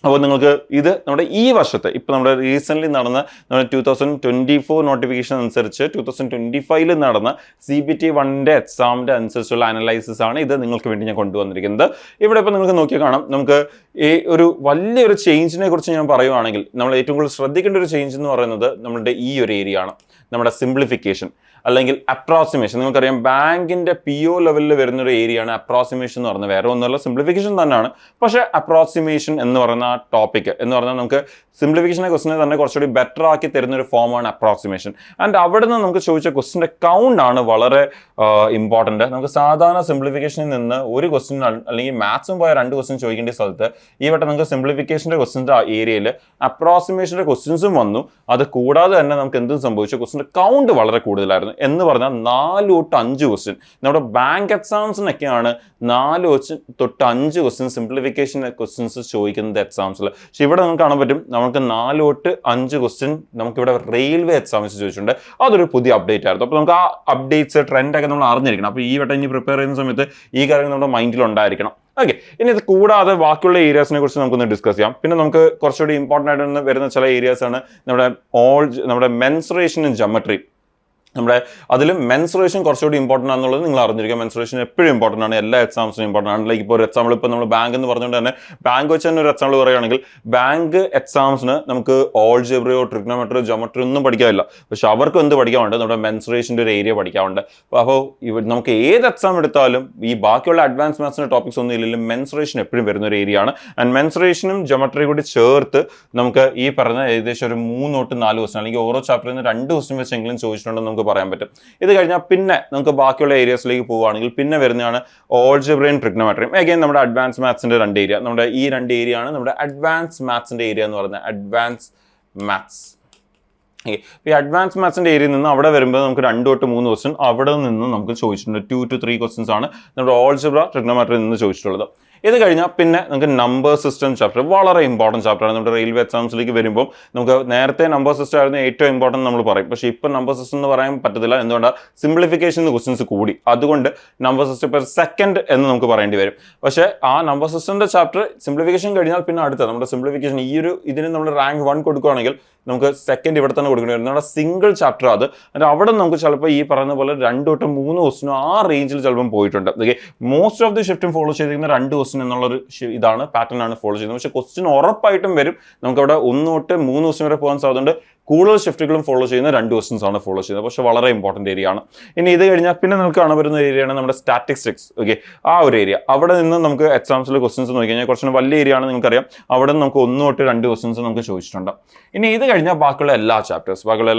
അപ്പോൾ നിങ്ങൾക്ക് ഇത് നമ്മുടെ ഈ വർഷത്തെ ഇപ്പോൾ നമ്മുടെ റീസെൻ്റ്ലി നടന്ന നമ്മുടെ 2024 നോട്ടിഫിക്കേഷൻ അനുസരിച്ച് 2025 നടന്ന CBT 1 എക്സാമിൻ്റെ അനുസരിച്ചുള്ള അനലൈസിസ് ആണ് ഇത് നിങ്ങൾക്ക് വേണ്ടി ഞാൻ കൊണ്ടുവന്നിരിക്കുന്നത്. ഇവിടെ ഇപ്പോൾ നിങ്ങൾക്ക് നോക്കിയാൽ കാണാം, നമുക്ക് ഈ ഒരു വലിയൊരു ചേഞ്ചിനെ കുറിച്ച് ഞാൻ പറയുവാണെങ്കിൽ നമ്മൾ ഏറ്റവും കൂടുതൽ ശ്രദ്ധിക്കേണ്ട ഒരു ചേഞ്ച് എന്ന് പറയുന്നത് നമ്മുടെ ഈ ഒരു ഏരിയ ആണ്, നമ്മുടെ സിംപ്ലിഫിക്കേഷൻ അല്ലെങ്കിൽ അപ്രോക്സിമേഷൻ. നിങ്ങൾക്കറിയാം ബാങ്കിൻ്റെ PO ലെവലിൽ വരുന്നൊരു ഏരിയയാണ് അപ്രോക്സിമേഷൻ എന്ന് പറയുന്നത്. വേറെ ഒന്നുമല്ല, സിംപ്ലിഫിക്കേഷൻ തന്നെയാണ്. പക്ഷേ അപ്രോക്സിമേഷൻ എന്ന് പറയുന്ന ആ ടോപ്പിക് എന്ന് പറഞ്ഞാൽ നമുക്ക് സിംപ്ലിഫിക്കേഷനെ ക്വസ്റ്റിനെ തന്നെ കുറച്ചുകൂടി ബെറ്റർ ആക്കി തരുന്ന ഒരു ഫോമാണ് അപ്രോക്സിമേഷൻ. ആൻഡ് അവിടെ നിന്ന് നമുക്ക് ചോദിച്ച ക്വസ്റ്റിൻ്റെ കൗണ്ട് ആണ് വളരെ ഇമ്പോർട്ടൻറ്റ്. നമുക്ക് സാധാരണ സിംപ്ലിഫിക്കേഷനിൽ നിന്ന് ഒരു ക്വസ്റ്റ്യൻ അല്ലെങ്കിൽ മാത്സും പോയ 2 ക്വസ്റ്റ്യൻ ചോദിക്കേണ്ട സ്ഥലത്ത് ഈ വട്ടം നമുക്ക് സിംപ്ലിഫിക്കേഷൻ്റെ ക്വസ്റ്റ്യൻ്റെ ഏരിയയിൽ അപ്രോക്സിമേഷൻ്റെ ക്വസ്റ്റ്യൻസും വന്നു. അത് കൂടാതെ തന്നെ നമുക്ക് എന്തും സംഭവിച്ചു, ക്വസ്റ്റിൻ്റെ കൗണ്ട് വളരെ കൂടുതലായിരുന്നു. എന്ന് പറഞ്ഞാൽ 4 തൊട്ട് 5 ക്വസ്റ്റ്യൻ നമ്മുടെ ബാങ്ക് എക്സാംസിനൊക്കെയാണ് 4 തൊട്ട് 5 ക്വസ്റ്റ്യൻ സിംപ്ലിഫിക്കേഷൻ ക്വസ്റ്റ്യൻസ് ചോദിക്കുന്നത് എക്സാംസിൽ. പക്ഷെ ഇവിടെ നമുക്ക് കാണാൻ പറ്റും നമുക്ക് 4 തൊട്ട് 5 ക്വസ്റ്റ്യൻ നമുക്കിവിടെ റെയിൽവേ എക്സാംസ് ചോദിച്ചിട്ടുണ്ട്. അതൊരു പുതിയ അപ്ഡേറ്റ് ആയിരുന്നു. അപ്പോൾ നമുക്ക് ആ അപ്ഡേറ്റ്സ് ട്രെൻഡൊക്കെ നമ്മൾ അറിഞ്ഞിരിക്കണം. അപ്പോൾ ഈ വട്ടം ഇനി പ്രിപ്പയർ ചെയ്യുന്ന സമയത്ത് ഈ കാര്യങ്ങൾ നമ്മുടെ മൈൻഡിൽ ഉണ്ടായിരിക്കണം. ഓക്കെ, ഇനി ഇത് കൂടാതെ ബാക്കിയുള്ള ഏരിയാസിനെ കുറിച്ച് നമുക്കൊന്ന് ഡിസ്കസ് ചെയ്യാം. പിന്നെ നമുക്ക് കുറച്ചുകൂടി ഇമ്പോർട്ടൻ്റ് ആയിട്ട് വരുന്ന ചില ഏരിയാസ് ആണ് നമ്മുടെ മെൻസുറേഷനും ജോമെട്രി. നമ്മുടെ അതിലും മെൻസുറേഷൻ കുറച്ചുകൂടി ഇമ്പോർട്ടൻ്റ് ആണെന്നുള്ളത് നിങ്ങൾ അറിഞ്ഞിരിക്കുക. മെൻസുറേഷൻ എപ്പോഴും ഇമ്പോർട്ടൻ്റ് ആണ്, എല്ലാ എക്സാംസിനും ഇമ്പോർട്ടൻ്റ് ആണ്. ലൈക്ക് ഇപ്പോൾ ഒരു എക്സാമ്പിൾ ഇപ്പോൾ നമ്മൾ ബാങ്ക് എന്ന് പറഞ്ഞുകൊണ്ട് തന്നെ ബാങ്ക് വെച്ച് തന്നെ ഒരു എക്സാമ്പിൾ പറയുകയാണെങ്കിൽ ബാങ്ക് എക്സാംസിന് നമുക്ക് ഓൾജിബ്രയോ ട്രിഗ്നോമെട്രി ജോമെട്രി ഒന്നും പഠിക്കാനില്ല. പക്ഷെ അവർക്ക് എന്ത് പഠിക്കാറുണ്ട്, നമ്മുടെ മെൻസുറേഷൻ്റെ ഒരു ഏരിയ പഠിക്കാറുണ്ട്. അപ്പോൾ നമുക്ക് ഏത് എക്സാം എടുത്താലും ഈ ബാക്കിയുള്ള അഡ്വാൻസ് മാത്സിൻ്റെ ടോപ്പിക്സ് ഒന്നും ഇല്ലെങ്കിലും മെൻസുറേഷൻ എപ്പോഴും വരുന്ന ഒരു ഏരിയ ആണ്. ആൻഡ് മെൻസുറേഷനും ജോമെട്രി കൂടി ചേർത്ത് നമുക്ക് ഈ പറഞ്ഞ ഏകദേശം ഒരു 3 തൊട്ട് 4 ക്വസ്റ്റ്യൻ അല്ലെങ്കിൽ ഓരോ ചാപ്റ്ററിൽ നിന്ന് 2 ക്വസ്റ്റ്യൻ വെച്ചെങ്കിലും ചോദിച്ചിട്ടുണ്ടെന്ന് നമുക്ക് പറയാൻ പറ്റും. ഇത് കഴിഞ്ഞാൽ പിന്നെ നമുക്ക് ബാക്കിയുള്ള ഏരിയസിലേക്ക് പോവുകയാണെങ്കിൽ പിന്നെ വരുന്നതാണ് ഓൾജിബ്രയും ട്രിഗ്നോമെട്രിയും. അഗൈൻ നമ്മുടെ അഡ്വാൻസ് മാത്സിന്റെ 2 ഏരിയ. നമ്മുടെ ഈ 2 ഏരിയ ആണ് നമ്മുടെ അഡ്വാൻസ് മാത്സിന്റെ ഏരിയ എന്ന് പറയുന്നത്. Advance maths. ഈ അഡ്വാൻസ് മാത്സിന്റെ ഏരിയയിൽ നിന്ന് അവിടെ വരുമ്പോൾ നമുക്ക് 2 തൊട്ട് 3 ക്വസ്റ്റ്യൻ അവിടെ നിന്ന് നമുക്ക് ചോദിച്ചിട്ടുണ്ട്. 2 to 3 ക്വസ്റ്റ്യൻസ് ആണ് നമ്മുടെ ഓൾജിബ്ര ട്രിഗ്നോമെട്രിയിൽ നിന്ന് ചോദിച്ചിട്ടുള്ളത്. ഇത് കഴിഞ്ഞാൽ പിന്നെ നമുക്ക് നമ്പർ സിസ്റ്റം ചാപ്റ്റർ വളരെ ഇമ്പോർട്ടൻറ്റ് ചാപ്റ്ററാണ്. നമ്മുടെ റെയിൽവേ എക്സാംസിലേക്ക് വരുമ്പോൾ നമുക്ക് നേരത്തെ നമ്പർ സിസ്റ്റം ആയിരുന്നു ഏറ്റവും ഇമ്പോർട്ടൻറ്റ് നമ്മൾ പറയും. പക്ഷേ ഇപ്പം നമ്പർ സിസ്റ്റം എന്ന് പറയാൻ പറ്റത്തില്ല. എന്തുകൊണ്ടാണ്, സിംപ്ലിഫിക്കേഷൻ ക്വസ്റ്റ്യൻസ് കൂടി. അതുകൊണ്ട് നമ്പർ സിസ്റ്റം പെർ സെക്കൻഡ് എന്ന് നമുക്ക് പറയേണ്ടി വരും. പക്ഷേ ആ നമ്പർ സിസ്റ്റത്തിൻ്റെ ചാപ്റ്റർ സിംപ്ലിഫിക്കേഷൻ കഴിഞ്ഞാൽ പിന്നെ അടുത്ത നമ്മുടെ സിംപ്ലിഫിക്കേഷൻ ഇതിന് നമ്മൾ റാങ്ക് 1 കൊടുക്കുകയാണെങ്കിൽ നമുക്ക് സെക്കൻഡ് ഇവിടെ തന്നെ കൊടുക്കേണ്ടി വരും. നമ്മുടെ സിംഗിൾ ചാപ്റ്റർ അത്. എന്നിട്ട് അവിടെ നമുക്ക് ചിലപ്പോൾ ഈ പറയുന്ന പോലെ 2 തൊട്ട് 3 ക്വസ്റ്റ്യനും ആ റേഞ്ചിൽ ചിലപ്പം പോയിട്ടുണ്ട്. ഓക്കെ, മോസ്റ്റ് ഓഫ് ദി ഷിഫ്റ്റും ഫോളോ ചെയ്തിരിക്കുന്ന 2 ക്വസ്റ്റ്യൻ എന്നുള്ളൊരു ഇതാണ് പാറ്റേൺ ആണ് ഫോളോ ചെയ്യുന്നത്. പക്ഷേ ക്വസ്റ്റ്യൻ ഉറപ്പായിട്ടും വരും. നമുക്കവിടെ 1 തൊട്ട് 3 ക്വസ്റ്റ്യൻ വരെ പോകാൻ സാധ്യതയുണ്ട്. കൂടുതൽ ഷിഫ്റ്റുകളും ഫോളോ ചെയ്യുന്ന 2 ക്വസ്റ്റ്യൻസ് ആണ് ഫോളോ ചെയ്യുന്നത്. പക്ഷേ വളരെ ഇമ്പോർട്ടൻ്റ് ഏരിയ ആണ്. ഇനി ഇത് കഴിഞ്ഞാൽ പിന്നെ നമുക്ക് കാണാൻ പറ്റുന്ന ഏരിയയാണ് നമ്മുടെ സ്റ്റാറ്റിസ്റ്റിക്സ്. ഓക്കെ, ആ ഒരു ഏരിയ. അവിടെ നിന്ന് നമുക്ക് എക്സാംസിൽ ക്വസ്റ്റ്യൻസ് നോക്കി കഴിഞ്ഞാൽ കുറച്ചുകൂടി വലിയ ഏരിയ ആണ്. നിങ്ങൾക്കറിയാം അവിടെ നിന്ന് നമുക്ക് 1 തൊട്ട് 2 ക്വസ്റ്റ്യൻസ് നമുക്ക് ചോദിച്ചിട്ടുണ്ട്. ഇനി ഇത് കഴിഞ്ഞാൽ ബാക്കിയുള്ള എല്ലാ ചാപ്റ്റേഴ്സ്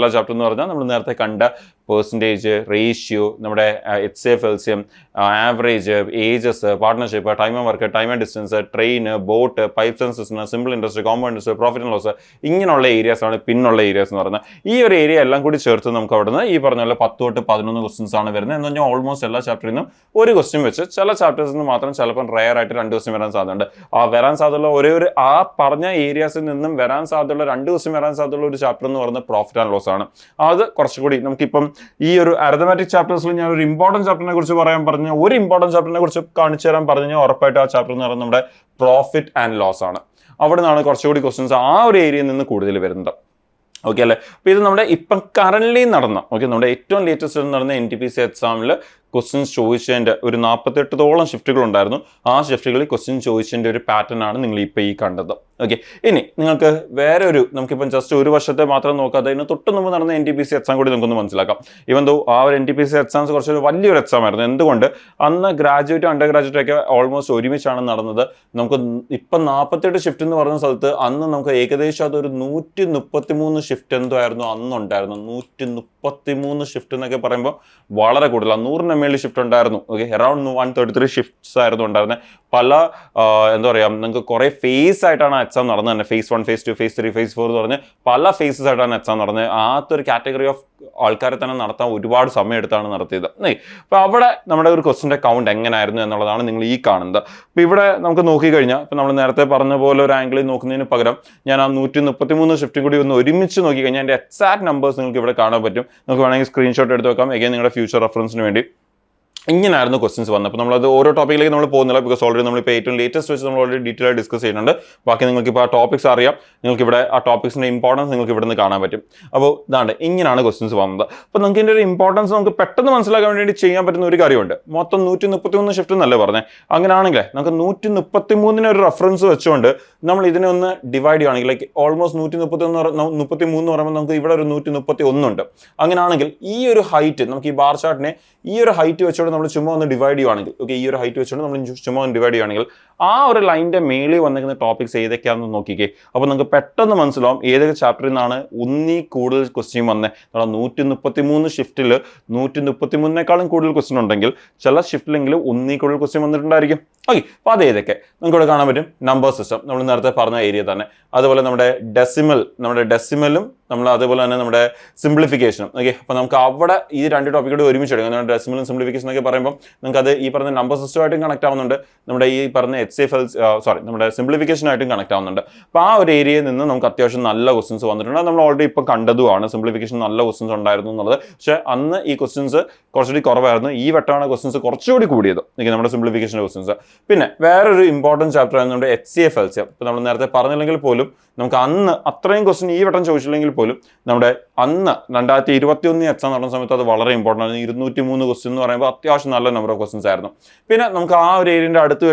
എന്ന് പറഞ്ഞാൽ നമ്മൾ നേരത്തെ കണ്ട പെർസെൻറ്റേജ്, റേഷ്യോ, നമ്മുടെ HCF, LCM, average, ages, partnership, time and work, time and distance, train, boat, pipes and cistern, simple interest, compound interest, profit and loss, ഇങ്ങനെയുള്ള ഏരിയാസ് ആണ് പിന്നുള്ള ഏരിയാസ് എന്ന് പറയുന്നത്. ഈ ഒരു ഏരിയ എല്ലാം കൂടി ചേർത്ത് നമുക്ക് അവിടെ നിന്ന് ഈ പറഞ്ഞ പോലെ 10 തൊട്ട് 11 ക്വസ്റ്റ്യൻസ് ആണ് വരുന്നത്. എന്ന് പറഞ്ഞാൽ ഓൾമോസ്റ്റ് എല്ലാ ചാപ്റ്ററിൽ നിന്നും ഒരു ക്വസ്റ്റ്യൻ വെച്ച് ചില ചാപ്റ്റേഴ്സിൽ നിന്ന് മാത്രം ചിലപ്പോൾ റെയർ ആയിട്ട് 2 ക്വസ്റ്റ്യൻ വരാൻ സാധ്യതയുണ്ട്. ആ വരാൻ സാധ്യതയുള്ള ഒരു ആ പറഞ്ഞ ഏരിയാസിൽ നിന്നും വരാൻ സാധ്യതയുള്ള 2 ക്വസ്റ്റ്യൻ വരാൻ സാധ്യതയുള്ള ഒരു ചാപ്റ്റർ എന്ന് പറയുന്നത് പ്രോഫിറ്റ് ആൻഡ് ലോസ് ആണ്. അത് കുറച്ചുകൂടി നമുക്കിപ്പം ഈ ഒരു അരിതമാറ്റിക് ചാപ്റ്റേഴ്സിൽ ഞാൻ ഒരു ഇമ്പോർട്ടൻറ്റ് ചാപ്റ്ററിനെ കുറിച്ച് പറയാൻ പറഞ്ഞു, ഒരു ഇമ്പോർട്ടൻറ്റ് ചാപ്റ്ററിനെ കുറിച്ച് കാണിച്ചു തരാൻ പറഞ്ഞു കഴിഞ്ഞാൽ ഉറപ്പായിട്ട് ആ ചാപ്റ്റർ എന്ന് പറയുന്നത് നമ്മുടെ പ്രോഫിറ്റ് ആൻഡ് ലോസ് ആണ്. അവിടെ നിന്നാണ് കുറച്ചുകൂടി ക്വസ്റ്റ്യൻസ് ആ ഒരു ഏരിയയിൽ നിന്ന് കൂടുതൽ വരുന്നത്. ഓക്കെ അല്ലേ? അപ്പോൾ ഇത് നമ്മുടെ ഇപ്പം കറൻ്റ്ലി നടന്ന നമ്മുടെ ഏറ്റവും ലേറ്റസ്റ്റ് നടന്ന NTPC എക്സാമിൽ ക്വസ്റ്റ്യൻസ് ചോദിച്ചതിൻ്റെ ഒരു 48ഓളം ഷിഫ്റ്റുകൾ ഉണ്ടായിരുന്നു. ആ ഷിഫ്റ്റുകളിൽ ക്വസ്റ്റ്യൻ ചോദിച്ചതിൻ്റെ ഒരു പാറ്റേൺ ആണ് നിങ്ങൾ ഇപ്പോൾ ഈ കണ്ടത്. ഓക്കെ, ഇനി നിങ്ങൾക്ക് വേറെ നമുക്കിപ്പം ജസ്റ്റ് ഒരു വർഷത്തെ മാത്രം നോക്കാതെ ഇതിന് തൊട്ട് മുമ്പ് നടന്ന NTPC എക്സാം കൂടി നമുക്കൊന്ന് മനസ്സിലാക്കാം. ഇവൻ ദോ ആ ഒരു NTPC എക്സാംസ് കുറച്ചൊരു വലിയൊരു എക്സാം ആയിരുന്നു. എന്തുകൊണ്ട്, അന്ന് ഗ്രാജുവേറ്റും അണ്ടർ ഗ്രാജുവേറ്റും ഒക്കെ ഓൾമോസ്റ്റ് ഒരുമിച്ചാണ് നടന്നത്. നമുക്ക് ഇപ്പം 48 ഷിഫ്റ്റ് എന്ന് പറയുന്ന സ്ഥലത്ത് അന്ന് നമുക്ക് ഏകദേശം അതൊരു 133 ഷിഫ്റ്റ് എന്തോ ആയിരുന്നു അന്നുണ്ടായിരുന്നു. 133 ഷിഫ്റ്റ് എന്നൊക്കെ പറയുമ്പോൾ വളരെ കൂടുതലാണ്. 100 മേളിൽ ഷിഫ്റ്റ് ഉണ്ടായിരുന്നു. ഓക്കെ, അറൌണ്ട് 133 ഷിഫ്റ്റ്സ് ആയിരുന്നു ഉണ്ടായിരുന്നത്. പല എന്താ പറയുക, നിങ്ങൾക്ക് കുറേ ഫേസ് ആയിട്ടാണ് എക്സാം നടന്നത് തന്നെ. phase 1, phase 2, phase 3, phase 4 എന്ന് പറഞ്ഞ് പല ഫേസസ് ആയിട്ടാണ് എക്സാം നടന്നത്. ആദ്യത്തെ ഒരു കാറ്റഗറി ഓഫ് ആൾക്കാരെ തന്നെ നടത്താൻ ഒരുപാട് സമയം എടുത്താണ് നടത്തിയത്. അപ്പോൾ അവിടെ നമ്മുടെ ഒരു ക്വസ്റ്റിൻ്റെ കൗണ്ട് എങ്ങനെയായിരുന്നു എന്നുള്ളതാണ് നിങ്ങൾ ഈ കാണുന്നത്. അപ്പോൾ ഇവിടെ നമുക്ക് നോക്കിക്കഴിഞ്ഞാൽ ഇപ്പോൾ നമ്മൾ നേരത്തെ പറഞ്ഞ പോലെ ഒരു ആംഗിളിൽ നോക്കുന്നതിന് പകരം ഞാൻ ആ 133 ഷിഫ്റ്റും കൂടി ഒന്ന് ഒരുമിച്ച് നോക്കിക്കഴിഞ്ഞാൽ എൻ്റെ എക്സാക്ട് നമ്പേഴ്സ് നിങ്ങൾക്ക് ഇവിടെ കാണാൻ പറ്റും. നമുക്ക് വേണമെങ്കിൽ സ്ക്രീൻഷോട്ട് എടുത്ത് വെക്കാം. എഗെയിൻ നിങ്ങളുടെ ഫ്യൂച്ചർ റെഫറൻസിന് വേണ്ടി. ഇങ്ങനെയായിരുന്നു ക്വസ്റ്റ്യൻസ് വന്നത്. അപ്പോൾ നമ്മളത് ഓരോ ടോപ്പിക്കിലേക്ക് നമ്മൾ പോകുന്നില്ല. ബിക്കോസ് ഓൾറെഡി നമ്മളിപ്പോൾ ഏറ്റവും ലേറ്റസ്റ്റ് വെച്ച് നമ്മൾ ഓൾറെഡി ഡീറ്റെയിൽ ആയി ഡിസ്കസ് ചെയ്യുന്നുണ്ട്. ബാക്കി നിങ്ങൾക്കിപ്പോൾ ആ ടോപ്പിക്സ് അറിയാം. നിങ്ങൾക്കിവിടെ ആ ടോപ്പിക്സിൻ്റെ ഇമ്പോർട്ടൻസ് നിങ്ങൾക്ക് ഇവിടെ നിന്ന് കാണാൻ പറ്റും. അപ്പോൾ ഇതാണ്ട് ഇങ്ങനെയാണ് ക്വസ്റ്റ്യൻസ് വന്നത്. അപ്പോൾ നമുക്ക് ഇതിൻ്റെ ഒരു ഇമ്പോർട്ടൻസ് നമുക്ക് പെട്ടെന്ന് മനസ്സിലാക്കാൻ വേണ്ടി ചെയ്യാൻ പറ്റുന്ന ഒരു കാര്യമുണ്ട്. മൊത്തം 133 ഷിഫ്റ്റ് എന്നല്ലേ പറഞ്ഞത്. അങ്ങനെയാണെങ്കിൽ നമുക്ക് 133 ഒരു റെഫറൻസ് വെച്ചുകൊണ്ട് നമ്മൾ ഇതിനെ ഒന്ന് ഡിവൈഡ് ചെയ്യുകയാണെങ്കിൽ ലൈക്ക് ഓൾമോസ്റ്റ് 133 എന്ന് പറയുമ്പോൾ നമുക്ക് ഇവിടെ ഒരു 131 ഉണ്ട്. അങ്ങനെയാണെങ്കിൽ ഈ ഒരു ഹൈറ്റ് നമുക്ക് ഈ ബാർ ചാർട്ടിനെ ഈ ഒരു ഹൈറ്റ് വെച്ചുകൊണ്ട് നമ്മൾ ചുമ്മാ ഒന്ന് ഡിവൈഡ് ചെയ്യുവാണെങ്കിൽ, ഓക്കെ, ഈ ഒരു ഹൈറ്റ് വെച്ചുകൊണ്ട് നമ്മൾ ചുമ്മാ ഒന്ന് ഡിവൈഡ് ചെയ്യുകയാണെങ്കിൽ ആ ഒരു ലൈനിന്റെ മേളിൽ വന്നിരിക്കുന്ന ടോപ്പിക്സ് ഏതൊക്കെയാണെന്ന് നോക്കിക്കേ. അപ്പോൾ നിങ്ങൾക്ക് പെട്ടെന്ന് മനസ്സിലാവും ഏതൊക്കെ ചാപ്റ്ററിൽ നിന്നാണ് കൂടുതൽ ക്വസ്റ്റ്യൻ വന്നത്. നമ്മുടെ 133 ഷിഫ്റ്റിൽ 133നേക്കാളും കൂടുതൽ ക്വസ്റ്റ്യൻ ഉണ്ടെങ്കിൽ ചില ഷിഫ്റ്റിലെങ്കിലും കൂടുതൽ ക്വസ്റ്റ്യൻ വന്നിട്ടുണ്ടായിരിക്കും. ഓക്കെ, അപ്പോൾ അത് ഏതൊക്കെ നമുക്ക് ഇവിടെ കാണാൻ പറ്റും. നമ്പർ സിസ്റ്റം നമ്മൾ നേരത്തെ പറഞ്ഞ ഏരിയ തന്നെ, അതുപോലെ നമ്മുടെ ഡെസിമലും നമ്മൾ അതുപോലെ തന്നെ നമ്മുടെ സിംപ്ലിഫിക്കേഷനും. ഓക്കെ, അപ്പോൾ നമുക്ക് അവിടെ ഈ രണ്ട് ടോപ്പിക്കോട് ഒരുമിച്ച് എടുക്കാം. ഡെസിമലും സിംപ്ലിഫിക്കേഷൻ ഒക്കെ പറയുമ്പോൾ നിങ്ങൾക്ക് അത് ഈ പറഞ്ഞ നമ്പർ സിസ്റ്റമായിട്ടും കണക്ട് ആവുന്നുണ്ട്, നമ്മുടെ ഈ പറഞ്ഞ നമ്മുടെ സിംപ്ലിഫിക്കേഷനായിട്ടും കണക്ട് ആവുന്നുണ്ട്. അപ്പോൾ ആ ഒരു ഏരിയയിൽ നിന്ന് നമുക്ക് അത്യാവശ്യം നല്ല ക്വസ്റ്റ്യൻസ് വന്നിട്ടുണ്ട്. നമ്മൾ ഓൾറെഡി ഇപ്പം കണ്ടതുമാണ് സിംപ്ലിഫിക്കേഷൻ നല്ല ക്വസ്റ്റ്യൻസ് ഉണ്ടായിരുന്നു എന്നുള്ളത്. പക്ഷേ അന്ന് ഈ ക്വസ്റ്റ്യൻസ് കുറച്ചുകൂടി കുറവായിരുന്നു. ഈ വട്ടമാണ് ക്വസ്റ്റ്യൻസ് കുറച്ചുകൂടി കൂടിയത് നമ്മുടെ സിംപ്ലിഫിക്കേഷൻ ക്വസ്റ്റ്യൻസ്. പിന്നെ വേറൊരു ഇമ്പോർട്ടൻറ്റ് ചാപ്റ്റർ ആണ് നമ്മുടെ HCF LCM. ഇപ്പോൾ നമ്മൾ നേരത്തെ പറഞ്ഞില്ലെങ്കിൽ പോലും നമുക്ക് അന്ന് അത്രയും ക്വസ്റ്റ്യൻ ഈ വട്ടം ചോദിച്ചില്ലെങ്കിൽ പോലും നമ്മുടെ അന്ന് 2021 എക്സാം നടന്ന സമയത്ത് അത് വളരെ ഇമ്പോർട്ടൻ്റ് ആണ്. 203 ക്വസ്റ്റ്യൻ എന്ന് പറയുമ്പോൾ അത്യാവശ്യം നല്ല നമ്പർ ഓഫ് ക്വസ്റ്റ്യൻസ് ആയിരുന്നു. പിന്നെ നമുക്ക് ആ ഒരു ഏരിയൻ്റെ അടുത്ത്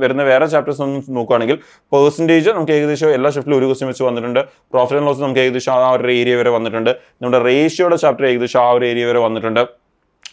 വരുന്ന വേറെ ചാപ്റ്റേഴ്സ് ഒന്നും നോക്കുകയാണെങ്കിൽ പെർസെൻറ്റേജ് നമുക്ക് ഏകദേശം എല്ലാ ഷിഫ്റ്റിലും ഒരു ക്വസ്റ്റ്യൻ വെച്ച് വന്നിട്ടുണ്ട്. പ്രോഫിറ്റ് ആൻഡ് ലോസ് നമുക്ക് ഏകദേശം ആ ഒരു ഏരിയ വരെ വന്നിട്ടുണ്ട്. നമ്മുടെ റേഷ്യോയുടെ ചാപ്റ്റർ ഏകദേശം ആ ഒരു ഏരിയ വരെ വന്നിട്ടുണ്ട്.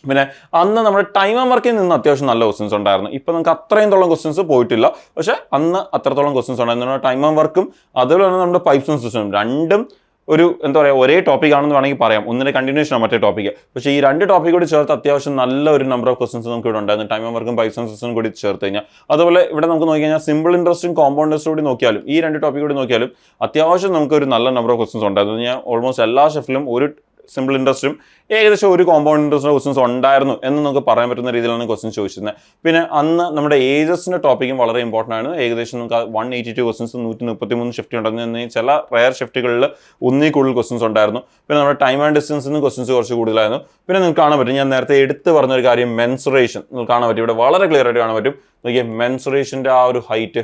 പിന്നെ അന്ന് നമ്മുടെ ടൈം ആൻഡ് വർക്കിൽ നിന്ന് അത്യാവശ്യം നല്ല ക്വസ്റ്റ്യൻസ് ഉണ്ടായിരുന്നു. ഇപ്പം നമുക്ക് അത്രയും തോളം ക്വസ്റ്റ്യൻസ് പോയിട്ടില്ല, പക്ഷേ അന്ന് അത്രത്തോളം ക്വസ്റ്റ്യൻസ് ഉണ്ടായിരുന്നു. ടൈം ആൻഡ് വർക്കും അതുപോലെ തന്നെ നമ്മുടെ പൈപ്സ് ആൻഡ് സിസ്റ്റം രണ്ടും ഒരു എന്താ പറയുക ഒരേ ടോപ്പിക് ആണെന്ന് വേണമെങ്കിൽ പറയാം. ഒന്നിൻ്റെ കണ്ടിന്യൂഷൻ ആണ് മറ്റേ ടോപ്പിക്ക്. പക്ഷേ ഈ രണ്ട് ടോപ്പിക്കോട് ചേർത്ത് അത്യാവശ്യം നല്ല ഒരു നമ്പർ ഓഫ് ക്വസ്റ്റൻസ് നമുക്ക് ഇവിടെ ഉണ്ടായിരുന്നു. ടൈം ആൻഡ് വർക്കും പൈപ്സ് ആൻഡ് സിസ്റ്റം കൂടി ചേർത്ത് കഴിഞ്ഞാൽ. അതുപോലെ ഇവിടെ നമുക്ക് നോക്കി കഴിഞ്ഞാൽ സിമ്പിൾ ഇൻട്രസ്റ്റും കോമ്പൗണ്ട് ഇൻട്രസ്റ്റ് കൂടി നോക്കിയാലും ഈ രണ്ട് ടോപ്പിക് കൂടി നോക്കിയാലും അത്യാവശ്യം നമുക്ക് ഒരു നല്ല നമ്പർ ഓഫ് ക്വസ്റ്റൻസ് ഉണ്ടായിരുന്നു. ഞാൻ ഓൾമോസ്റ്റ് എല്ലാ ഷിഫ്റ്റിലും ഒരു സിമ്പിൾ ഇൻട്രസ്റ്റും ഏകദേശം ഒരു കോമ്പൗണ്ട് ഇൻട്രസ്റ്റിൻ്റെ ക്വസ്റ്റൻസ് ഉണ്ടായിരുന്നു എന്ന് നമുക്ക് പറയാൻ പറ്റുന്ന രീതിയിലാണ് ക്വസ്റ്റൻസ് ചോദിച്ചിരുന്നത്. പിന്നെ അന്ന് നമ്മുടെ ഏജസിൻ്റെ ടോപ്പിക്കും വളരെ ഇമ്പോർട്ടൻ്റ് ആണ്. ഏകദേശം നമുക്ക് 182 ക്വസ്റ്റൻസ് 133 ഷിഫ്റ്റ് ഉണ്ടായിരുന്നു. ചില റയർ ഷിഫ്റ്റുകളിൽ കൂടുതൽ ക്വസ്റ്റൻസ് ഉണ്ടായിരുന്നു. പിന്നെ നമ്മുടെ ടൈം ആൻഡ് ഡിസ്റ്റൻസിന് ക്വസ്റ്റൻസ് കുറച്ച് കൂടുതലായിരുന്നു. പിന്നെ നിങ്ങൾക്ക് കാണാൻ പറ്റും, ഞാൻ നേരത്തെ എടുത്ത് പറഞ്ഞൊരു കാര്യം മെൻസുറേഷൻ നിങ്ങൾക്ക് കാണാൻ പറ്റും. ഇവിടെ വളരെ ക്ലിയർ ആയിട്ട് കാണാൻ പറ്റും. നോക്കിയാൽ മെൻസുറേഷൻ്റെ ആ ഒരു ഹൈറ്റ്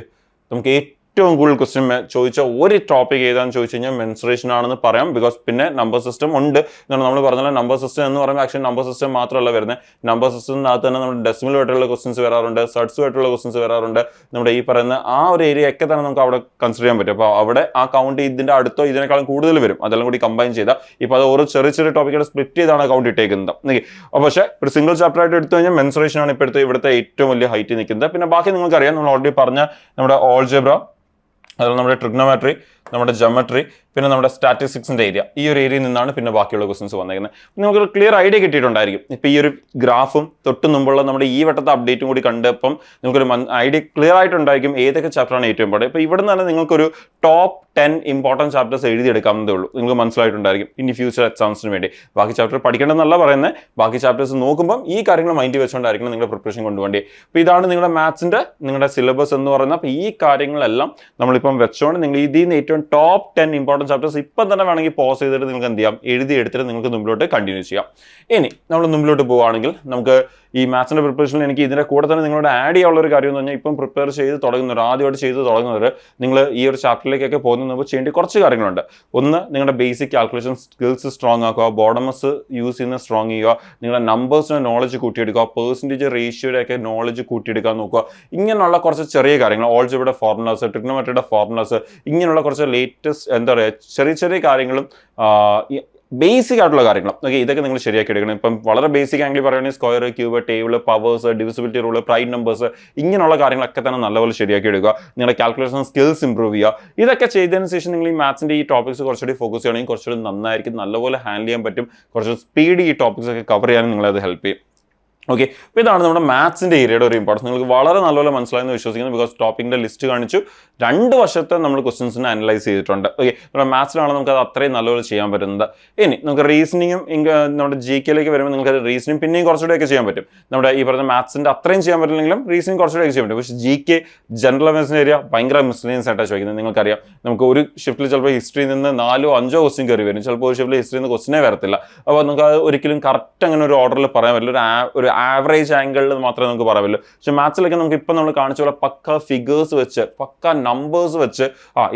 നമുക്ക് ഏറ്റവും കൂടുതൽ ക്വസ്റ്റ്യൻ ചോദിച്ച ഒരു ടോപ്പിക് ഏതാണെന്ന് ചോദിച്ചു കഴിഞ്ഞാൽ മെൻസുറേഷൻ ആണെന്ന് പറയാം. ബിക്കോസ് പിന്നെ നമ്പർ സിസ്റ്റം ഉണ്ട് എന്നാണ് നമ്മൾ പറഞ്ഞാൽ. നമ്പർ സിസ്റ്റം എന്ന് പറയുമ്പോൾ ആക്ച്വലി നമ്പർ സിസ്റ്റം മാത്രമല്ല വരുന്നത്. നമ്പർ സിസ്റ്റത്തിനകത്ത് തന്നെ നമ്മുടെ ഡെസിമലുമായിട്ടുള്ള ക്വസ്റ്റൻസ് വരാറുണ്ട്, സഡ്സുമായിട്ടുള്ള ക്വസ്റ്റൻസ് വരാറുണ്ട്. നമ്മുടെ ഈ പറയുന്ന ആ ഒരു ഏരിയ ഒക്കെ തന്നെ നമുക്ക് അവിടെ കൺസിഡർ ചെയ്യാൻ പറ്റും. അപ്പോൾ അവിടെ ആ കൗണ്ട് ഇതിൻ്റെ അടുത്തോ ഇതിനേക്കാളും കൂടുതൽ വരും. അതെല്ലാം കൂടി കമ്പൈൻ ചെയ്താൽ ഇപ്പോൾ അത് ഓരോ ചെറിയ ടോപ്പിക്കുകൾ സ്പ്ലിറ്റ് ചെയ്താണ് കൗണ്ട് ഇട്ടേക്കുന്നത്. അപ്പോൾ പക്ഷേ ഒരു സിംഗിൾ ചാപ്റ്റർ ആയിട്ട് എടുത്തു കഴിഞ്ഞാൽ മെൻസുറേഷൻ ആണ് ഇവിടുത്തെ ഏറ്റവും വലിയ ഹൈറ്റ് നിൽക്കുന്നത്. പിന്നെ ബാക്കി നിങ്ങൾക്കറിയാം, നമ്മൾ ഓൾറെഡി പറഞ്ഞ നമ്മുടെ ഓൾജബ്ര, അതുപോലെ നമ്മുടെ ട്രിഗ്നോമെട്രി, നമ്മുടെ ജോമെട്രി, പിന്നെ നമ്മുടെ സ്റ്റാറ്റിസ്റ്റിക്സിൻ്റെ ഏരിയ, ഈ ഒരു ഏരിയയിൽ നിന്നാണ് പിന്നെ ബാക്കിയുള്ള ക്വസ്റ്റൻസ് വന്നേക്കുന്നത്. നമുക്കൊരു ക്ലിയർ ഐഡിയ കിട്ടിയിട്ടുണ്ടായിരിക്കും. ഇപ്പോൾ ഈ ഒരു ഗ്രാഫും തൊട്ട് മുമ്പുള്ള നമ്മുടെ ഈ വട്ടത്തെ അപ്ഡേറ്റും കൂടി കണ്ടപ്പം നിങ്ങൾക്കൊരു ഐഡിയ ക്ലിയർ ആയിട്ടുണ്ടായിരിക്കും ഏതൊക്കെ ചാപ്റ്ററാണ് ഏറ്റവും ഇമ്പോർട്ടൻറ്റ്. ഇപ്പോൾ ഇവിടെ നിന്ന് തന്നെ നിങ്ങൾക്കൊരു ടോപ്പ് 10 ഇമ്പോർട്ടൻറ്റ് ചാപ്റ്റേഴ്സ് എഴുതിയെടുക്കാവുന്നതേ ഉള്ളൂ. നിങ്ങൾക്ക് മനസ്സിലായിട്ടുണ്ടായിരിക്കും ഇനി ഫ്യൂച്ചർ എക്സാംസിന് വേണ്ടി. ബാക്കി ചാപ്റ്റർ പഠിക്കേണ്ടതെന്നല്ല പറയുന്നത്, ബാക്കി ചാപ്റ്റേഴ്സ് നോക്കുമ്പം ഈ കാര്യങ്ങൾ മൈൻഡിൽ വെച്ചുകൊണ്ടായിരിക്കണം നിങ്ങളുടെ പ്രിപ്പറേഷൻ കൊണ്ടുപോകേണ്ടി. അപ്പോൾ ഇതാണ് നിങ്ങളുടെ മാത്സിൻ്റെ നിങ്ങളുടെ സിലബസ് എന്ന് പറയുന്നത്. അപ്പോൾ ഈ കാര്യങ്ങളെല്ലാം നമ്മളിപ്പം വെച്ചുകൊണ്ട് നിങ്ങൾ ഇതിൽ നിന്ന് ഏറ്റവും ടോപ്പ് 10 ഇമ്പോർട്ടൻറ്റ് ചാപ്റ്റേഴ്സ് ഇപ്പം തന്നെ വേണമെങ്കിൽ പോസ് ചെയ്തിട്ട് നിങ്ങൾക്ക് എന്ത് ചെയ്യാം, എഴുതിയെടുത്തിട്ട് നിങ്ങൾക്ക് മുമ്പിലോട്ട് കണ്ടിന്യൂ ചെയ്യാം. ഇനി നമ്മൾ മുമ്പിലോട്ട് പോവുകയാണെങ്കിൽ നമുക്ക് ഈ മാത്സിൻ്റെ പ്രിപ്പറേഷനിൽ എനിക്ക് ഇതിൻ്റെ കൂടെ തന്നെ നിങ്ങളോട് ആഡ് ചെയ്യാനുള്ള ഒരു കാര്യം എന്ന് പറഞ്ഞാൽ ഇപ്പം പ്രിപ്പയർ ചെയ്ത് തുടങ്ങുന്നവർ, ആദ്യമായിട്ട് ചെയ്ത് തുടങ്ങുന്നവർ, നിങ്ങൾ ഈ ഒരു ചാപ്റ്ററിലേക്കൊക്കെ പോകുന്നപ്പോൾ ചെയ്യേണ്ട കുറച്ച് കാര്യങ്ങളുണ്ട്. ഒന്ന്, നിങ്ങളുടെ ബേസിക് കാൽക്കുലേഷൻ സ്കിൽസ് സ്ട്രോങ് ആക്കുക, ബോർഡമസ് യൂസ് ചെയ്യുന്ന സ്ട്രോങ് ചെയ്യുക, നിങ്ങളുടെ നമ്പേഴ്സിൻ്റെ നോളജ് കൂട്ടിയെടുക്കുക, പെർസെൻറ്റേജ് റേഷ്യോയുടെ ഒക്കെ നോളജ് കൂട്ടിയെടുക്കാൻ നോക്കുക. ഇങ്ങനെയുള്ള കുറച്ച് ചെറിയ കാര്യങ്ങൾ, ഓൾജിബ്രയുടെ ഫോർമുലാസ്, ട്രിഗ്നോമെട്രിയുടെ ഫോർമുലാസ്, ഇങ്ങനെയുള്ള കുറച്ച് ലേറ്റസ്റ്റ് എന്താ പറയുക ചെറിയ കാര്യങ്ങളും ബേസിക് ആയിട്ടുള്ള കാര്യങ്ങൾ. ഓക്കെ, ഇതൊക്കെ നിങ്ങൾ ശരിയാക്കി എടുക്കണം. ഇപ്പം വളരെ ബേസിക് ആംഗിൾ പറയുകയാണെങ്കിൽ square, cube, table, powers, divisibility rule, prime numbers, ഇങ്ങനെയുള്ള കാര്യങ്ങളൊക്കെ തന്നെ നല്ലപോലെ ശരിയാക്കി എടുക്കുക. നിങ്ങളുടെ കാൽക്കുലേഷൻ സ്കിൽസ് ഇംപ്രൂവ് ചെയ്യുക. ഇതൊക്കെ ചെയ്തതിന് ശേഷം നിങ്ങൾ ഈ മാത്സിൻ്റെ ഈ ടോപ്പിക്സ് കുറച്ചുകൂടി ഫോക്കസ് ചെയ്യണമെങ്കിൽ കുറച്ചുകൂടി നന്നായിരിക്കും, നല്ലപോലെ ഹാൻഡിൽ ചെയ്യാൻ പറ്റും. കുറച്ച് സ്പീഡ് ഈ ടോപ്പിക്സ് ഒക്കെ കവർ ചെയ്യാനും നിങ്ങളത് ഹെൽപ്പ് ചെയ്യും. ഓക്കെ, അപ്പോൾ ഇതാണ് നമ്മുടെ മാത്സിൻ്റെ ഏരിയയുടെ ഒരു ഇമ്പോർട്ടൻസ്. നിങ്ങൾക്ക് വളരെ നല്ലപോലെ മനസ്സിലായെന്ന് വിശ്വസിക്കുന്നു. ബിക്കോസ് ടോപ്പിക്കിൻ്റെ ലിസ്റ്റ് കാണിച്ചു, 2 വർഷത്തെ നമ്മൾ ക്വസ്റ്റ്യൻസിനെ അനലൈസ് ചെയ്തിട്ടുണ്ട്. ഓക്കെ, നമ്മുടെ മാത്സിലാണ് നമുക്കത് അത്രയും നല്ലപോലെ ചെയ്യാൻ പറ്റുന്നത്. ഇനി നമുക്ക് റീസണിങ്ങും നമ്മുടെ GK വരുമ്പോൾ നിങ്ങൾക്ക് റീസണിങ് പിന്നെയും കുറച്ചുകൂടെയൊക്കെ ചെയ്യാൻ പറ്റും. നമ്മുടെ ഈ പറഞ്ഞ മാത്സിൻ്റെ അത്രയും ചെയ്യാൻ പറ്റില്ലെങ്കിലും റീസണിങ് കുറച്ചുകൂടെയൊക്കെ ചെയ്യാൻ പറ്റും. പക്ഷേ GK ജനറൽ അവയർനെസ് ഏരിയ ഭയങ്കര മിസ്ലീനിയസ് ആയിട്ടാണ് ചോദിക്കുന്നത്. നിങ്ങൾക്കറിയാം, നമുക്ക് ഒരു ഷിഫ്റ്റിൽ ചിലപ്പോൾ ഹിസ്റ്ററിയിൽ നിന്ന് 4 or 5 ക്വസ്റ്റ്യൻ കയറി വരും. ചിലപ്പോൾ ഒരു ഷിഫ്റ്റിൽ ഹിസ്റ്ററിയിൽ നിന്ന് ക്വസ്റ്റ്യനേ വരത്തില്ല. അപ്പോൾ നമുക്ക് അത് ഒരിക്കലും കറക്റ്റ് അങ്ങനെ ഒരു ഓർഡറിൽ പറയാൻ പറ്റില്ല. ഒരു ആവറേജ് ആംഗിളിൽ മാത്രമേ നമുക്ക് പറയാൻ പറ്റുള്ളൂ. പക്ഷെ മാത്സിലൊക്കെ നമുക്ക് ഇപ്പം നമ്മൾ കാണിച്ച പോലെ പക്ക ഫിഗേഴ്സ് വെച്ച്, പക്ക നമ്പേഴ്സ് വെച്ച്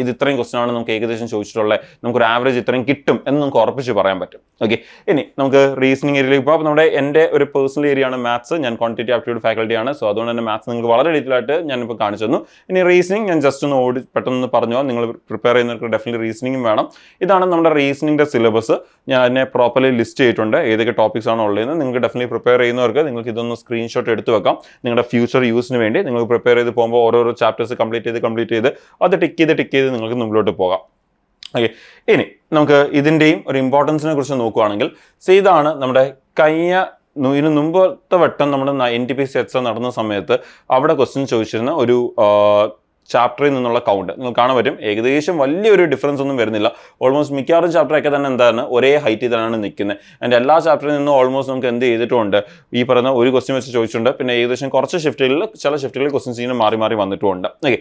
ഇത് ഇത്രയും ക്വസ്റ്റൻ ആണ് നമുക്ക് ഏകദേശം ചോദിച്ചിട്ടുള്ളത്, നമുക്കൊരു ആവറേജ് ഇത്രയും കിട്ടും എന്ന് നമുക്ക് ഉറപ്പിച്ച് പറയാൻ പറ്റും. ഓക്കെ, ഇനി നമുക്ക് റീസണിങ് ഏരിയയിലേക്ക് ഇപ്പോൾ നമ്മുടെ എൻ്റെ ഒരു പേഴ്സണൽ ഏരിയ ആണ് മാത്സ്. ഞാൻ ക്വാണ്ടിറ്റി ആപ്റ്റിറ്റ്യൂഡ് ഫാക്കൽറ്റിയാണ്. സോ അതുകൊണ്ട് തന്നെ മാത്സ് നിങ്ങൾക്ക് വളരെ ഡീറ്റെയിൽ ആയിട്ട് ഞാനിപ്പോൾ കാണിച്ചു തന്നു. ഇനി റീസണിങ് ഞാൻ ജസ്റ്റ് ഒന്ന് പെട്ടെന്ന് പറഞ്ഞു. നിങ്ങൾ പ്രിപ്പയർ ചെയ്യുന്നവർക്ക് ഡെഫിനറ്റ്ലി റീസണിങ്ങും വേണം. ഇതാണ് നമ്മുടെ റീസണിങ്ങിൻ്റെ സിലബസ്. ഞാൻ അതിനെ പ്രോപ്പർലി ലിസ്റ്റ് ചെയ്തിട്ടുണ്ട്, ഏതൊക്കെ ടോപ്പിക്സ് ആണ് ഉള്ളതെന്ന്. നിങ്ങൾക്ക് ഡെഫിനറ്റ്ലി പ്രിപ്പയർ ചെയ്യുന്നവർക്ക് നിങ്ങൾക്ക് ഇതൊന്ന് സ്ക്രീൻഷോട്ട് എടുത്ത് വെക്കാം നിങ്ങളുടെ ഫ്യൂച്ചർ യൂസിന് വേണ്ടി. നിങ്ങൾക്ക് പ്രിപ്പയർ ചെയ്ത് പോകുമ്പോൾ ഓരോരോ ചാപ്റ്റേഴ്സ് കംപ്ലീറ്റ് ചെയ്ത് അത് ടിക്ക് ചെയ്ത് നിങ്ങൾക്ക് മുമ്പിലോട്ട് പോകാം. ഓക്കെ, ഇനി നമുക്ക് ഇതിൻ്റെയും ഒരു ഇമ്പോർട്ടൻസിനെ കുറിച്ച് നോക്കുകയാണെങ്കിൽ ഇതാണ് നമ്മുടെ ഇതിന് മുമ്പത്തെ വട്ടം നമ്മുടെ NTPC എക്സാം നടന്ന സമയത്ത് അവിടെ ക്വസ്റ്റ്യൻ ചോദിച്ചിരുന്ന ഒരു ചാപ്റ്ററിൽ നിന്നുള്ള കൗണ്ട് നിങ്ങൾക്ക് കാണാൻ പറ്റും. ഏകദേശം വലിയൊരു ഡിഫറൻസ് ഒന്നും വരുന്നില്ല. ഓൾമോസ്റ്റ് മിക്കവാറും ചാപ്റ്ററൊക്കെ തന്നെ എന്താണ് ഒരേ ഹൈറ്റിൽ തന്നെയാണ് നിൽക്കുന്നത്. അതിൻ്റെ എല്ലാ ചാപ്റ്ററിൽ നിന്നും ഓൾമോസ്റ്റ് നമുക്ക് എന്ത് ചെയ്തിട്ടുണ്ട്, ഈ പറയുന്ന ഒരു ക്വസ്റ്റ്യൻ വെച്ച് ചോദിച്ചിട്ടുണ്ട്. പിന്നെ ഏകദേശം കുറച്ച് ചില ഷിഫ്റ്റുകളിൽ ക്വസ്റ്റ്യൻസ് ഇങ്ങനെ മാറി വന്നിട്ടുമുണ്ട്. ഓക്കെ,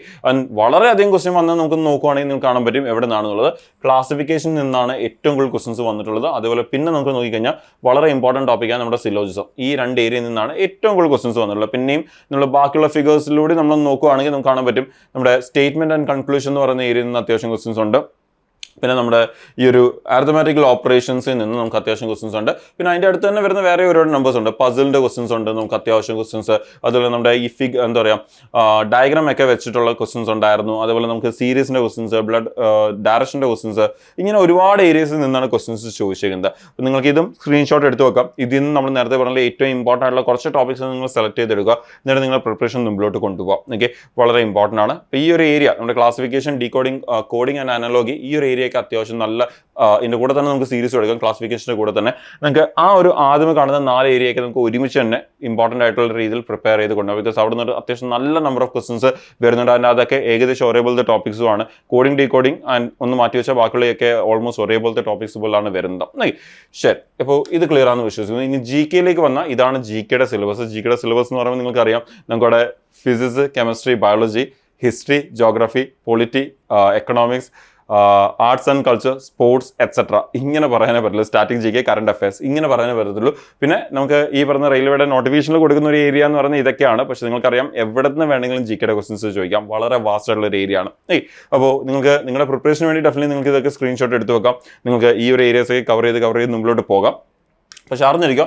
വളരെയധികം ക്വസ്റ്റ്യൻ വന്നാൽ നമുക്ക് നോക്കുവാണെങ്കിൽ നിങ്ങൾക്ക് കാണാൻ പറ്റും എവിടെ നിന്നാണെന്നുള്ളത്. ക്ലാസിഫിക്കേഷനിൽ നിന്നാണ് ഏറ്റവും കൂടുതൽ ക്വസ്റ്റ്യൻസ് വന്നിട്ടുള്ളത്. അതുപോലെ പിന്നെ നമുക്ക് നോക്കിക്കഴിഞ്ഞാൽ വളരെ ഇമ്പോർട്ടൻറ്റ് ടോപ്പിക്കാണ് നമ്മുടെ സിലോജിസം. ഈ രണ്ട് ഏരിയയിൽ നിന്നാണ് ഏറ്റവും കൂടുതൽ ക്വസ്റ്റ്യൻസ് വന്നിട്ടുള്ളത്. പിന്നെയും നമ്മൾ ബാക്കിയുള്ള ഫിഗേഴ്സിലൂടെ നമ്മൾ നോക്കുകയാണെങ്കിൽ നമുക്ക് കാണാൻ പറ്റും നമ്മുടെ സ്റ്റേറ്റ്മെന്റ് ആൻഡ് കൺക്ലൂഷൻ എന്ന് പറയുന്ന ഏരിയയിൽ നിന്ന് അത്യാവശ്യം ക്വസ്റ്റ്യൻസ് ഉണ്ട്. പിന്നെ നമ്മുടെ ഈ ഒരു അരിത്തമാറ്റിക്കൽ ഓപ്പറേഷൻസിൽ നിന്ന് നമുക്ക് അത്യാവശ്യം ക്വസ്റ്റ്യൻസ് ഉണ്ട്. പിന്നെ അതിൻ്റെ അടുത്ത് തന്നെ വരുന്ന വേറെ ഒരുപാട് നമ്പേഴ്സ് ഉണ്ട്. പസിലിൻ്റെ ക്വസ്റ്റ്യൻസ് ഉണ്ട് നമുക്ക് അത്യാവശ്യം ക്വസ്റ്റ്യൻസ്. അതുപോലെ നമ്മുടെ ഈ എന്താ പറയുക ഡയഗ്രാം ഒക്കെ വെച്ചിട്ടുള്ള ക്വസ്റ്റ്യൻസ് ഉണ്ടായിരുന്നു. അതുപോലെ നമുക്ക് സീരീസിൻ്റെ ക്വസ്റ്റ്യൻസ്, ബ്ലഡ് ഡയറക്ഷൻ്റെ ക്വസ്റ്റ്യൻസ്, ഇങ്ങനെ ഒരുപാട് ഏരിയസിൽ നിന്നാണ് ക്വസ്റ്റ്യൻസ് ചോദിച്ചിരിക്കുന്നത്. അപ്പോൾ നിങ്ങൾക്ക് ഇതും സ്ക്രീൻഷോട്ട് എടുത്ത് വെക്കാം. ഇതിൽ നിന്ന് നമ്മൾ നേരത്തെ പറഞ്ഞ ഏറ്റവും ഇമ്പോർട്ടൻ്റ് ആയിട്ടുള്ള കുറച്ച് ടോപ്പിക്സ് നിങ്ങൾ സെലക്ട് ചെയ്തെടുക്കുക. എന്നിട്ട് നിങ്ങളുടെ പ്രിപ്പറേഷൻ മുമ്പിലോട്ട് കൊണ്ടുപോകാം. ഓക്കെ, വളരെ ഇമ്പോർട്ടൻ്റ് ആണ്. അപ്പോൾ ഈ ഒരു ഏരിയ നമ്മുടെ classification, decoding, coding and analogy, ഈ ഒരു ഏരിയ അത്യാവശ്യം നല്ല ഇതിന്റെ കൂടെ തന്നെ നമുക്ക് സീരീസ് എടുക്കാം. ക്ലാസിഫിക്കേഷന്റെ കൂടെ തന്നെ നമുക്ക് ആ ഒരു ആദ്യമേ കാണുന്ന 4 ഏരിയയൊക്കെ നമുക്ക് ഒരുമിച്ച് തന്നെ ഇമ്പോർട്ടൻ്റ് ആയിട്ടുള്ള രീതിയിൽ പ്രിപ്പയർ ചെയ്ത് കൊണ്ടുപോകും. ബിക്കോസ് അവിടെ നിന്ന് അത്യാവശ്യം നല്ല നമ്പർ ഓഫ് ക്വസ്റ്റൻസ് വരുന്നുണ്ട്. അതിൻ്റെ അതൊക്കെ ഏകദേശം ഒരേ പോലത്തെ ടോപ്പിക്സും ആണ്. കോഡിംഗ്, ഡീകോഡിംഗ് ആൻഡ് ഒന്ന് മാറ്റി വെച്ചാൽ ബാക്കിയുള്ളതൊക്കെ ഓൾമോസ്റ്റ് ഒരേ പോലത്തെ ടോപ്പിക്സ് പോലാണ് വരുന്നത്. ശരി, അപ്പോൾ ഇത് ക്ലിയർ ആണെന്ന് വിശ്വസിക്കുന്നു. ഇനി GK വന്നാൽ ഇതാണ് GKയുടെ സിലബസ്. GKയുടെ സിലബസ് എന്ന് പറയുമ്പോൾ നിങ്ങൾക്കറിയാം നമുക്കവിടെ physics, chemistry, biology, history, geography, polity, economics, arts and culture, sports etcetera ഇങ്ങനെ പറയാനേ പറ്റുള്ളൂ. സ്റ്റാറ്റിക് GK, കറണ്ട് അഫയേഴ്സ് ഇങ്ങനെ പറയാനേ പറ്റത്തുള്ളൂ. പിന്നെ നമുക്ക് ഈ പറഞ്ഞ റെയിൽവേയുടെ നോട്ടിഫിക്കേഷനിൽ കൊടുക്കുന്ന ഒരു ഏരിയ എന്ന് പറയുന്നത് ഇതൊക്കെയാണ്. പക്ഷേ നിങ്ങൾക്കറിയാം എവിടെ നിന്ന് വേണമെങ്കിലും GKയുടെ ക്വസ്റ്റൻസ് ചോദിക്കാം. വളരെ വാസ്റ്റ് ആയിട്ടുള്ള ഒരു ഏരിയ ആണ്. അപ്പോൾ നിങ്ങൾക്ക് നിങ്ങളുടെ പ്രിപ്പറേഷന് വേണ്ടി ഡെഫിനറ്റ്ലി നിങ്ങൾക്ക് ഇതൊക്കെ സ്ക്രീൻഷോട്ട് എടുത്ത് വെക്കാം. നിങ്ങൾക്ക് ഈ ഒരു ഏരിയസ് കവർ ചെയ്ത് മുമ്പിലോട്ട് പോകാം. പക്ഷെ അറിഞ്ഞിരിക്കുക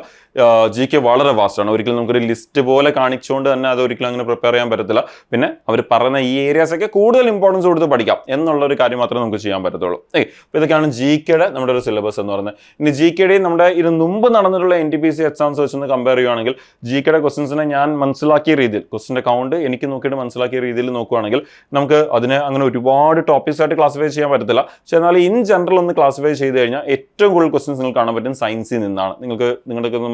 GK വളരെ വാസ്റ്റാണ്. ഒരിക്കലും നമുക്കൊരു ലിസ്റ്റ് പോലെ കാണിച്ചുകൊണ്ട് തന്നെ അത് ഒരിക്കലും അങ്ങനെ പ്രിപ്പയർ ചെയ്യാൻ പറ്റത്തില്ല. പിന്നെ അവർ പറയുന്ന ഈ ഏരിയാസൊക്കെ കൂടുതൽ ഇമ്പോർട്ടൻസ് കൊടുത്ത് പഠിക്കാം എന്നുള്ളൊരു കാര്യം മാത്രമേ നമുക്ക് ചെയ്യാൻ പറ്റത്തുള്ളൂ. അപ്പോൾ ഇതൊക്കെയാണ് GKയുടെ നമ്മുടെ ഒരു സിലബസ് എന്ന് പറയുന്നത്. ഇനി GKയുടെയും നമ്മുടെ ഇതിന് മുമ്പ് നടന്നിട്ടുള്ള NTPC എക്സാംസ് വെച്ചൊന്ന് കമ്പയർ ചെയ്യുകയാണെങ്കിൽ GKയുടെ ക്വസ്റ്റൻസിനെ ഞാൻ മനസ്സിലാക്കിയ രീതിയിൽ, ക്വസ്റ്റിൻ്റെ കൗണ്ട് എനിക്ക് നോക്കിയിട്ട് മനസ്സിലാക്കിയ രീതിയിൽ നോക്കുകയാണെങ്കിൽ നമുക്ക് അതിനെ അങ്ങനെ ഒരുപാട് ടോപ്പിക്സ് ആയിട്ട് ക്ലാസിഫൈ ചെയ്യാൻ പറ്റത്തില്ല. പക്ഷേ എന്നാൽ ഇൻ ജനറൽ ഒന്ന് ക്ലാസിഫൈ ചെയ്ത് കഴിഞ്ഞാൽ ഏറ്റവും കൂടുതൽ ക്വസ്റ്റൻസ് നിങ്ങൾക്ക് കാണാൻ പറ്റും സയൻസിൽ നിന്നാണ്. നിങ്ങൾക്ക്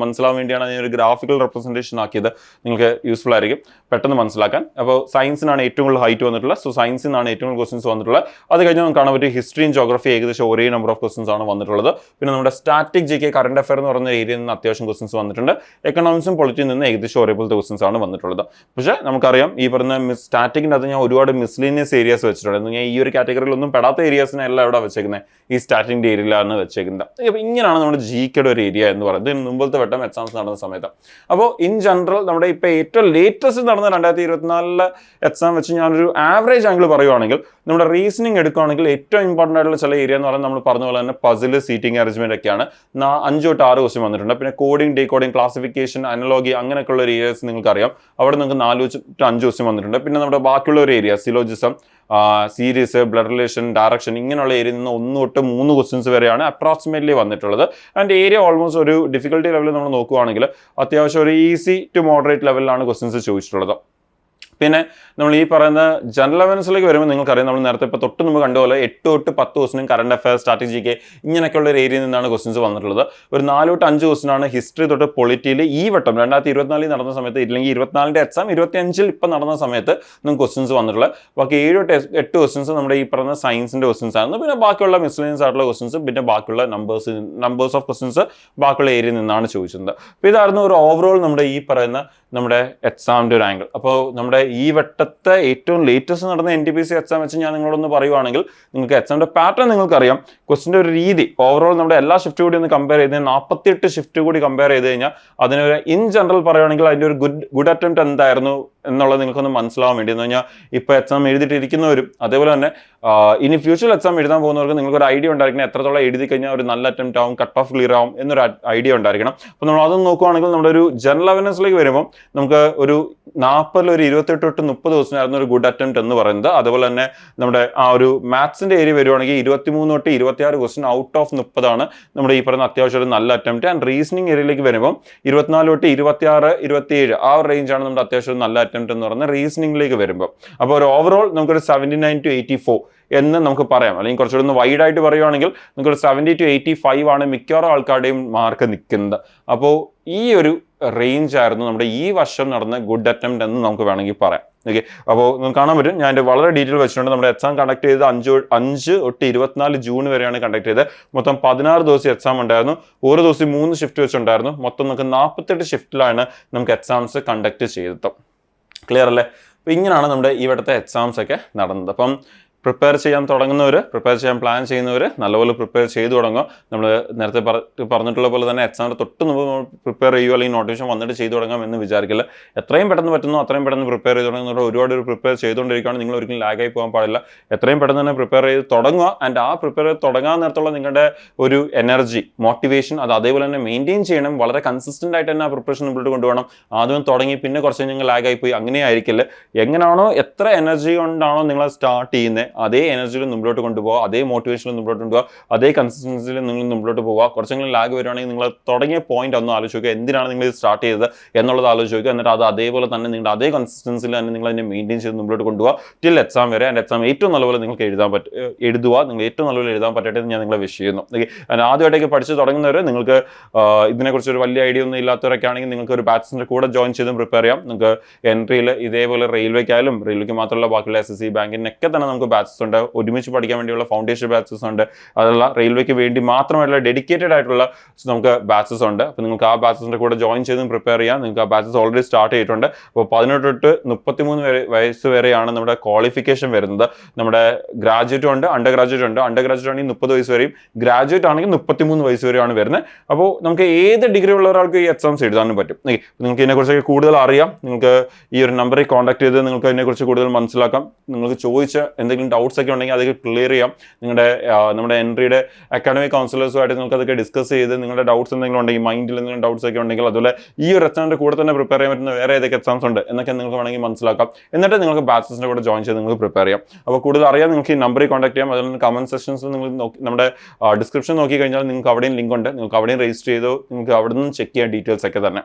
മനസ്സിലാവാൻ വേണ്ടിയാണ് ഞാൻ ഒരു ഗ്രാഫിക്കൽ റെപ്രസെൻറ്റേഷൻ ആക്കിയത്. നിങ്ങൾക്ക് യൂസ്ഫുൾ ആയിരിക്കും പെട്ടെന്ന് മനസ്സിലാക്കാൻ. അപ്പോൾ സയൻസിനാണ് ഏറ്റവും കൂടുതൽ ഹൈറ്റ് വന്നിട്ടുള്ളത്. സോ സയൻസിൽ നിന്നാണ് ഏറ്റവും കൂടുതൽ ക്വസ്റ്റൻസ് വന്നിട്ടുള്ളത്. അത് കഴിഞ്ഞാൽ നമുക്ക് കാണാൻ പറ്റും ഹിസ്റ്ററിയും ജോഗ്രഫി ഏകദേശം ഒരേ നമ്പർ ഓഫ് ക്വസ്റ്റൻസ് ആണ് വന്നിട്ടുള്ളത്. പിന്നെ നമ്മുടെ സ്റ്റാറ്റിക് GK, കറണ്ട് അഫയർ എന്ന് പറയുന്ന ഏരിയയിൽ നിന്ന് അത്യാവശ്യം ക്വസ്റ്റൻസ് വന്നിട്ടുണ്ട്. എക്കണോമിക്സും പൊളിറ്റിയിൽ നിന്ന് ഏകദേശം ഒരേപോലത്തെ ക്വസ്റ്റൻസ് ആണ് വന്നിട്ടുള്ളത്. പക്ഷേ നമുക്കറിയാം ഈ പറഞ്ഞ സ്റ്റാറ്റിക്കിൻ്റെ അത് ഞാൻ ഒരുപാട് മിസ്ലീനിയസ് ഏരിയാസ് വെച്ചിട്ടുണ്ട്. ഞാൻ ഈ ഒരു കാറ്റഗറിയിൽ ഒന്നും പെടാത്ത ഏരിയാസിനെ എല്ലാം എവിടെ വെച്ചേക്കുന്നത് ഈ സ്റ്റാറ്റിക്കിൻ്റെ ഏരിയയിലാണ് വെച്ചേക്കുന്നത്. അപ്പോൾ ഇങ്ങനെയാണ് നമ്മുടെ GKയുടെ ഒരു ഏരിയ എന്ന് പറയുന്നത്. മുമ്പത്തെ വട്ടം എക്സാംസ് നടന്ന സമയത്ത്. അപ്പോൾ ഇൻ ജനറൽ നമ്മുടെ ഇപ്പോൾ ഏറ്റവും ലേറ്റസ്റ്റ് നടന്ന 2024 എക്സാം വെച്ച് ഞാനൊരു ആവറേജ് ആംഗിൾ പറയുവാണെങ്കിൽ നമ്മുടെ റീസണിങ് എടുക്കുകയാണെങ്കിൽ ഏറ്റവും ഇമ്പോർട്ടൻ്റ് ആയിട്ടുള്ള ചില ഏരിയ എന്ന് പറയുന്നത് നമ്മൾ പറഞ്ഞ പോലെ തന്നെ പസിൽ, സീറ്റിംഗ് അറേഞ്ച്മെന്റ് ഒക്കെയാണ്. 5 തൊട്ട് 6 ക്വസ്റ്റ്യൻ വന്നിട്ടുണ്ട്. പിന്നെ കോഡിംഗ്, ഡീകോഡിംഗ്, ക്ലാസിഫിക്കേഷൻ, അനലോഗി അങ്ങനെയൊക്കെയുള്ള ഒരു ഏരിയസ് നിങ്ങൾക്കറിയാം. അവിടെ നിങ്ങൾക്ക് 4 to 5 ക്വസ്റ്റ്യൻ വന്നിട്ടുണ്ട്. പിന്നെ നമ്മുടെ ബാക്കിയുള്ള ഒരു area syllogism, series, blood relation, direction ഇങ്ങനെയുള്ള ഏരിയയിൽ നിന്ന് 1 തൊട്ട് 3 ക്വസ്റ്റ്യൻസ് വരെയാണ് അപ്രോക്സിമേറ്റ്ലി വന്നിട്ടുള്ളത്. ആൻഡ് ഏരിയ ഓൾമോസ്റ്റ് ഒരു ഡിഫിക്കൽട്ടി ലെവലിൽ നമ്മൾ നോക്കുകയാണെങ്കിൽ അത്യാവശ്യം ഒരു ഈസി ടു മോഡറേറ്റ് ലെവലിലാണ് ക്വസ്റ്റ്യൻസ് ചോദിച്ചിട്ടുള്ളത്. പിന്നെ നമ്മൾ ഈ പറയുന്ന ജനറൽ അവയർനെസ്സിലേക്ക് വരുമ്പോൾ നിങ്ങൾക്കറിയാം നമ്മൾ നേരത്തെ ഇപ്പോൾ തൊട്ട് മുമ്പ് കണ്ടുപോലെ 8 തൊട്ട് 10 ക്വസ്റ്റിനും കറണ്ട് അഫയർ, സ്റ്റാറ്റിക് GK ഇങ്ങനെയൊക്കെയുള്ള ഒരു ഏരിയയിൽ നിന്നാണ് ക്വസ്റ്റൻസ് വന്നിട്ടുള്ളത്. ഒരു 4 തൊട്ട് 5 ക്വസ്റ്റിനാണ് ഹിസ്റ്ററി തൊട്ട് പൊളിറ്റിയിൽ ഈ വട്ടം 2024 നടന്ന സമയത്ത്, ഇല്ലെങ്കിൽ 24ന്റെ എക്സാം 25 ഇപ്പം നടന്ന സമയത്ത് നിങ്ങൾക്ക് ക്വസ്റ്റൻസ് വന്നിട്ടുള്ളത്. ബാക്കി 7 തൊട്ട് 8 ക്വസ്റ്റൻസ് നമ്മുടെ ഈ പറയുന്ന സയൻസിൻ്റെ ക്വസ്റ്റൻസ് ആയിരുന്നു. പിന്നെ ബാക്കിയുള്ള മിസ്ലേനിയസ് ആയിട്ടുള്ള ക്വസ്റ്റൻസ്, പിന്നെ ബാക്കിയുള്ള നമ്പേഴ്സ് ഓഫ് ക്വസ്റ്റൻസ് ബാക്കിയുള്ള ഏരിയയിൽ നിന്നാണ് ചോദിച്ചത്. അപ്പോൾ ഇതായിരുന്നു ഒരു ഓവറോൾ നമ്മുടെ എക്സാമിൻ്റെ ഒരു ആംഗിൾ. അപ്പോൾ നമ്മുടെ ഈ വട്ടത്തെ ഏറ്റവും ലേറ്റസ്റ്റ് നടന്ന NTPC എക്സാം വെച്ച് ഞാൻ നിങ്ങളോടൊന്ന് പറയുവാണെങ്കിൽ നിങ്ങൾക്ക് എക്സാമിൻ്റെ പാറ്റേൺ നിങ്ങൾക്കറിയാം. ക്വസ്റ്റിൻ്റെ ഒരു രീതി ഓവറോൾ നമ്മുടെ എല്ലാ ഷിഫ്റ്റ് കൂടി ഒന്ന് കമ്പയർ ചെയ്ത് 48 ഷിഫ്റ്റ് കൂടി കമ്പയർ ചെയ്ത് കഴിഞ്ഞാൽ അതിനൊരു ഇൻ ജനറൽ പറയുകയാണെങ്കിൽ അതിൻ്റെ ഒരു ഗുഡ് അറ്റംപ്റ്റ് എന്തായിരുന്നു എന്നുള്ളത് നിങ്ങൾക്കൊന്ന് മനസ്സിലാവാൻ വേണ്ടി എന്ന് പറഞ്ഞാൽ ഇപ്പോൾ എക്സാം എഴുതിയിട്ടിരിക്കുന്നവരും അതേപോലെ തന്നെ ഇനി ഫ്യൂച്ചറിൽ എക്സാം എഴുതാൻ പോകുന്നവർക്ക് നിങ്ങൾക്കൊരു ഐഡിയ ഉണ്ടായിരിക്കണം എത്രത്തോളം എഴുതി കഴിഞ്ഞാൽ ഒരു നല്ല അറ്റംപ്റ്റ് ആവും, കട്ട് ഓഫ് ക്ലിയർ ആവും എന്നൊരു ഐഡിയ ഉണ്ടായിരിക്കണം. അപ്പോൾ നമ്മൾ അതൊന്നും നോക്കുകയാണെങ്കിൽ നമ്മുടെ ഒരു ജനറൽ അവയർനെസ്സിലേക്ക് വരുമ്പോൾ നമുക്ക് ഒരു 40 ഒരു 28 തൊട്ട് 30 ദിവസമായിരുന്നു ഒരു ഗുഡ് അറ്റംപ്റ്റ് എന്ന് പറയുന്നത്. അതുപോലെ തന്നെ നമ്മുടെ ആ ഒരു മാത്സിന്റെ ഏരിയ വരുവാണെങ്കിൽ 23 തൊട്ട് 26 ക്വസ്റ്റ്യൻ ഔട്ട് ഓഫ് 30 ആണ് നമ്മുടെ ഈ പറയുന്ന അത്യാവശ്യം ഒരു നല്ല അറ്റംപ്റ്റ്. ആൻഡ് റീസണിങ് ഏരിയയിലേക്ക് വരുമ്പോൾ 24 തൊട്ട് 26, 27 ആ ഒരു റേഞ്ചാണ് നമ്മുടെ അത്യാവശ്യം നല്ല അറ്റംപ്റ്റ് എന്ന് പറയുന്നത് റീസണിംഗിലേക്ക് വരുമ്പോൾ. അപ്പോൾ ഒരു ഓവറോൾ നമുക്കൊരു 79 to 84 എന്ന് നമുക്ക് പറയാം. അല്ലെങ്കിൽ കുറച്ചുകൂടി ഒന്ന് വൈഡ് ആയിട്ട് പറയുവാണെങ്കിൽ നമുക്കൊരു 70 to 85 ആണ് മിക്കവാറും ആൾക്കാരുടെയും മാർക്ക് നിൽക്കുന്നത്. അപ്പോൾ ഈ ഒരു റേഞ്ച് ആയിരുന്നു നമ്മുടെ ഈ വർഷം നടന്ന ഗുഡ് അറ്റംപ്റ്റ് എന്ന് നമുക്ക് വേണമെങ്കിൽ പറയാം. ഓക്കെ, അപ്പോൾ നിങ്ങൾക്ക് കാണാൻ പറ്റും ഞാൻ വളരെ ഡീറ്റെയിൽ വെച്ചിട്ടുണ്ട്. നമ്മുടെ എക്സാം കണ്ടക്ട് ചെയ്തത് 5 തൊട്ട് 24 ജൂൺ വരെയാണ് കണ്ടക്ട് ചെയ്തത്. മൊത്തം 16 ദിവസം എക്സാം ഉണ്ടായിരുന്നു. ഓരോ ദിവസം 3 ഷിഫ്റ്റ് വെച്ചുണ്ടായിരുന്നു. മൊത്തം നമുക്ക് 48 ഷിഫ്റ്റിലാണ് നമുക്ക് എക്സാംസ് കണ്ടക്ട് ചെയ്തത്. ക്ലിയർ അല്ലേ? അപ്പോൾ ഇങ്ങനെയാണ് നമ്മുടെ ഇവിടുത്തെ എക്സാംസ് ഒക്കെ നടന്നത്. അപ്പം പ്രിപ്പയർ ചെയ്യാൻ തുടങ്ങുന്നവർ, പ്രിപ്പയർ ചെയ്യാൻ പ്ലാൻ ചെയ്യുന്നവർ നല്ലപോലെ പ്രിപ്പയർ ചെയ്തു തുടങ്ങുക. നമ്മൾ നേരത്തെ പറഞ്ഞിട്ടുള്ള പോലെ തന്നെ എക്സാമിന് തൊട്ട് മുമ്പ് പ്രിപ്പയർ ചെയ്യുക, അല്ലെങ്കിൽ നോട്ടിഫിക്കേഷൻ വന്നിട്ട് ചെയ്തു തുടങ്ങാം എന്ന് വിചാരിക്കില്ല. എത്രയും പെട്ടെന്ന് പറ്റുന്നു അത്രയും പെട്ടെന്ന് പ്രിപ്പയർ ചെയ്ത് തുടങ്ങുന്നവർ ഒരുപാട് പ്രിപ്പയർ ചെയ്തുകൊണ്ടിരിക്കുകയാണ്. നിങ്ങൾ ഒരിക്കലും ലാഗായി പോകാൻ പാടില്ല. എത്രയും പെട്ടെന്ന് തന്നെ പ്രിപ്പയർ ചെയ്ത് തുടങ്ങുക. ആൻഡ് ആ പ്രിപ്പയർ ചെയ്ത് തുടങ്ങാൻ നേരത്തുള്ള നിങ്ങളുടെ ഒരു എനർജി, മോട്ടിവേഷൻ അത് അതേപോലെ തന്നെ മെയിൻറ്റെയിൻ ചെയ്യണം. വളരെ കൺസിസ്റ്റൻ്റ് ആയിട്ട് തന്നെ ആ പ്രിപ്പറേഷൻ മുമ്പോട്ട് കൊണ്ടുപോകണം. ആദ്യം തുടങ്ങി പിന്നെ കുറച്ച് നിങ്ങൾ ലാഗായി പോയി അങ്ങനെ ആയിരിക്കില്ല. എങ്ങനെയാണോ എത്ര എനർജി കൊണ്ടാണോ നിങ്ങൾ സ്റ്റാർട്ട് ചെയ്യുന്നത് അതേ എനർജിയിൽ മുമ്പോട്ട് കൊണ്ടുപോകുക, അതേ മോട്ടിവേഷനിൽ മുമ്പോട്ട് കൊണ്ടുപോകുക, അതേ കൺസിസ്റ്റൻസിയിൽ നിങ്ങൾ മുമ്പോട്ട് പോകുക. കുറച്ചെങ്കിലും ലാഗ് വരുവാണെങ്കിൽ നിങ്ങൾ തുടങ്ങിയ പോയിന്റ് ഒന്ന് ആലോചിക്കുക, എന്തിനാണ് നിങ്ങൾ ഇത് സ്റ്റാർട്ട് ചെയ്തത് എന്നുള്ളത് ആലോചിക്കുക. എന്നിട്ട് അത് അതേപോലെ തന്നെ നിങ്ങളുടെ അതേ കൺസിസ്റ്റൻസിയിൽ തന്നെ നിങ്ങൾ അതിനെ മെയിൻറ്റെയിൻ ചെയ്ത് മുമ്പോട്ട് കൊണ്ടുപോകുക ടിൽ എക്സാം വരെ. ആൻഡ് എക്സാം ഏറ്റവും നല്ലപോലെ നിങ്ങൾക്ക് എഴുതുക, നിങ്ങൾ ഏറ്റവും നല്ലപോലെ എഴുതാൻ പറ്റട്ടെ എന്ന് ഞാൻ നിങ്ങളെ വിഷ് ചെയ്യുന്നു. ആദ്യമായിട്ടൊക്കെ പഠിച്ച് തുടങ്ങുന്നവർ, നിങ്ങൾക്ക് ഇതിനെക്കുറിച്ച് ഒരു വലിയ ഐഡിയ ഒന്നും ഇല്ലാത്തവരൊക്കെ ആണെങ്കിൽ നിങ്ങൾക്ക് ഒരു ബാച്ചിൻ്റെ കൂടെ ജോയിൻ ചെയ്ത് പ്രിപ്പയർ ചെയ്യാം. നിങ്ങൾക്ക് എൻട്രിയിൽ ഇതേപോലെ റെയിൽവേക്കായാലും റെയിൽവേക്ക് മാത്രമല്ല ബാക്കിയുള്ള SSC ബാങ്കിനൊക്കെ തന്നെ നമുക്ക് ബാച്ചസ് ഉണ്ട്. ഒരുമിച്ച് പഠിക്കാൻ വേണ്ടിയുള്ള ഫൗണ്ടേഷൻ ബാച്ചസ് ഉണ്ട്. അതല്ല റെയിൽവേക്ക് വേണ്ടി മാത്രമായിട്ടുള്ള ഡെഡിക്കേറ്റഡ് ആയിട്ടുള്ള നമുക്ക് ബാച്ചസ് ഉണ്ട്. അപ്പോൾ നിങ്ങൾക്ക് ആ ബാച്ചസിൻ്റെ കൂടെ ജോയിൻ ചെയ്ത് പ്രിപ്പയർ ചെയ്യാം. നിങ്ങൾക്ക് ആ ബാച്ചസ് ഓൾറെഡി സ്റ്റാർട്ട് ചെയ്തിട്ടുണ്ട്. അപ്പോൾ 18 തൊട്ട് 33 വയസ്സ് വരെയാണ് നമ്മുടെ ക്വാളിഫിക്കേഷൻ വരുന്നത്. നമ്മുടെ ഗ്രാജുവേറ്റ് ഉണ്ട്, അണ്ടർ ഗ്രാജുവേറ്റ് ഉണ്ട്. അണ്ടർ ഗ്രാജുവേറ്റ് ആണെങ്കിൽ 30 വയസ്സ് വരെയും, ഗ്രാജുവേറ്റ് ആണെങ്കിൽ 33 വയസ്സ് വരെയാണ് വരുന്നത്. അപ്പോൾ നമുക്ക് ഏത് ഡിഗ്രി ഉള്ള ഒരാൾക്ക് ഈ എക്സാംസ് എഴുതാനും പറ്റും. നിങ്ങൾക്ക് ഇതിനെക്കുറിച്ചൊക്കെ കൂടുതൽ അറിയാം. നിങ്ങൾക്ക് ഈ ഒരു നമ്പറിൽ കോൺടാക്ട് ചെയ്ത് നിങ്ങൾക്ക് അതിനെക്കുറിച്ച് കൂടുതൽ മനസ്സിലാക്കാം. നിങ്ങൾക്ക് ചോദിച്ച എന്തെങ്കിലും ഡൗട്ട്സ് ഒക്കെ ഉണ്ടെങ്കിൽ അതൊക്കെ ക്ലിയർ ചെയ്യാം. നമ്മുടെ എൻട്രിയുടെ അക്കാഡമിക് കൗൺസിലേഴ്സുമായിട്ട് നിങ്ങൾക്ക് അതൊക്കെ ഡിസ്കസ് ചെയ്ത് നിങ്ങളുടെ ഡൗട്ട്സ് എന്തെങ്കിലും ഉണ്ടെങ്കിൽ, മൈൻഡിൽ എന്തെങ്കിലും ഡൗട്ട്സ് ഒക്കെ ഉണ്ടെങ്കിൽ, അതുപോലെ ഈ ഒരു എക്സാമിൻ്റെ കൂടെ തന്നെ പ്രിപ്പയർ ചെയ്യാൻ പറ്റുന്ന വേറെ ഏതൊക്കെ എക്സാംസ് ഉണ്ട് എന്നൊക്കെ നിങ്ങൾക്ക് വേണമെങ്കിൽ മനസ്സിലാക്കാം. എന്നിട്ട് നിങ്ങൾക്ക് ബാച്ചസിൻ്റെ കൂടെ ജോയിൻ ചെയ്ത് നിങ്ങൾക്ക് പ്രിപ്പയർ ചെയ്യാം. അപ്പോൾ കൂടുതൽ അറിയാൻ നിങ്ങൾക്ക് ഈ നമ്പറിൽ കോൺടാക്ട് ചെയ്യാം. അതുപോലെ കമന്റ് സെക്ഷൻസ് നിങ്ങൾ നമ്മുടെ ഡിസ്ക്രിപ്ഷൻ നോക്കി കഴിഞ്ഞാൽ നിങ്ങൾക്ക് അവിടെയും ലിങ്ക് ഉണ്ട്. നിങ്ങൾക്ക് അവിടെയും രജിസ്റ്റർ ചെയ്തോ നിങ്ങൾക്ക് അവിടെ നിന്ന് ചെക്ക് ചെയ്യാൻ ഡീറ്റെയിൽസ് ഒക്കെ തന്നെ.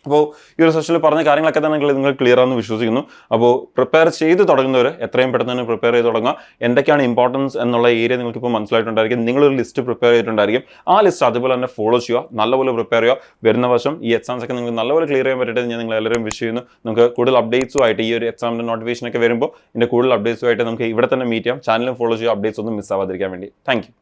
അപ്പോൾ ഈ ഒരു സെഷനിൽ പറഞ്ഞ കാര്യങ്ങളൊക്കെ തന്നെ നിങ്ങൾ ക്ലിയർ ആണെന്ന് വിശ്വസിക്കുന്നു. അപ്പോൾ പ്രിപ്പയർ ചെയ്ത് തുടങ്ങുന്നവർ എത്രയും പെട്ടെന്ന് തന്നെ പ്രിപ്പയർ ചെയ്ത് തുടങ്ങുക. എന്തൊക്കെയാണ് ഇമ്പോർട്ടൻസ് എന്നുള്ള ഏരിയ നിങ്ങൾക്കിപ്പോൾ മനസ്സിലായിട്ടുണ്ടായിരിക്കും. നിങ്ങളൊരു ലിസ്റ്റ് പ്രിപ്പയർ ചെയ്തിട്ടുണ്ടായിരിക്കും. ആ ലിസ്റ്റ് അതുപോലെ തന്നെ ഫോളോ ചെയ്യുക, നല്ലപോലെ പ്രിപ്പയർ ചെയ്യുക. വരുന്ന വർഷം ഈ എക്സാംസ് ഒക്കെ നിങ്ങൾക്ക് നല്ലപോലെ ക്ലിയർ ചെയ്യാൻ പറ്റട്ടെ ഞാൻ നിങ്ങൾ എല്ലാവരും വിഷ് ചെയ്യുന്നു. നമുക്ക് കൂടുതൽ അപ്ഡേറ്റ്സുമായിട്ട് ഈ ഒരു എക്സാമിൻ്റെ നോട്ടിഫിക്കേഷൻ ഒക്കെ വരുമ്പോൾ ഇതിൻ്റെ കൂടുതൽ അപ്ഡേറ്റ്സുമായിട്ട് നമുക്ക് ഇവിടെ തന്നെ മീറ്റ് ചെയ്യാം. ചാനലും ഫോളോ ചെയ്യുക, അപ്ഡേറ്റ്സ് ഒന്നും മിസ് ആവാതിരിക്കാൻ വേണ്ടി. Thank you.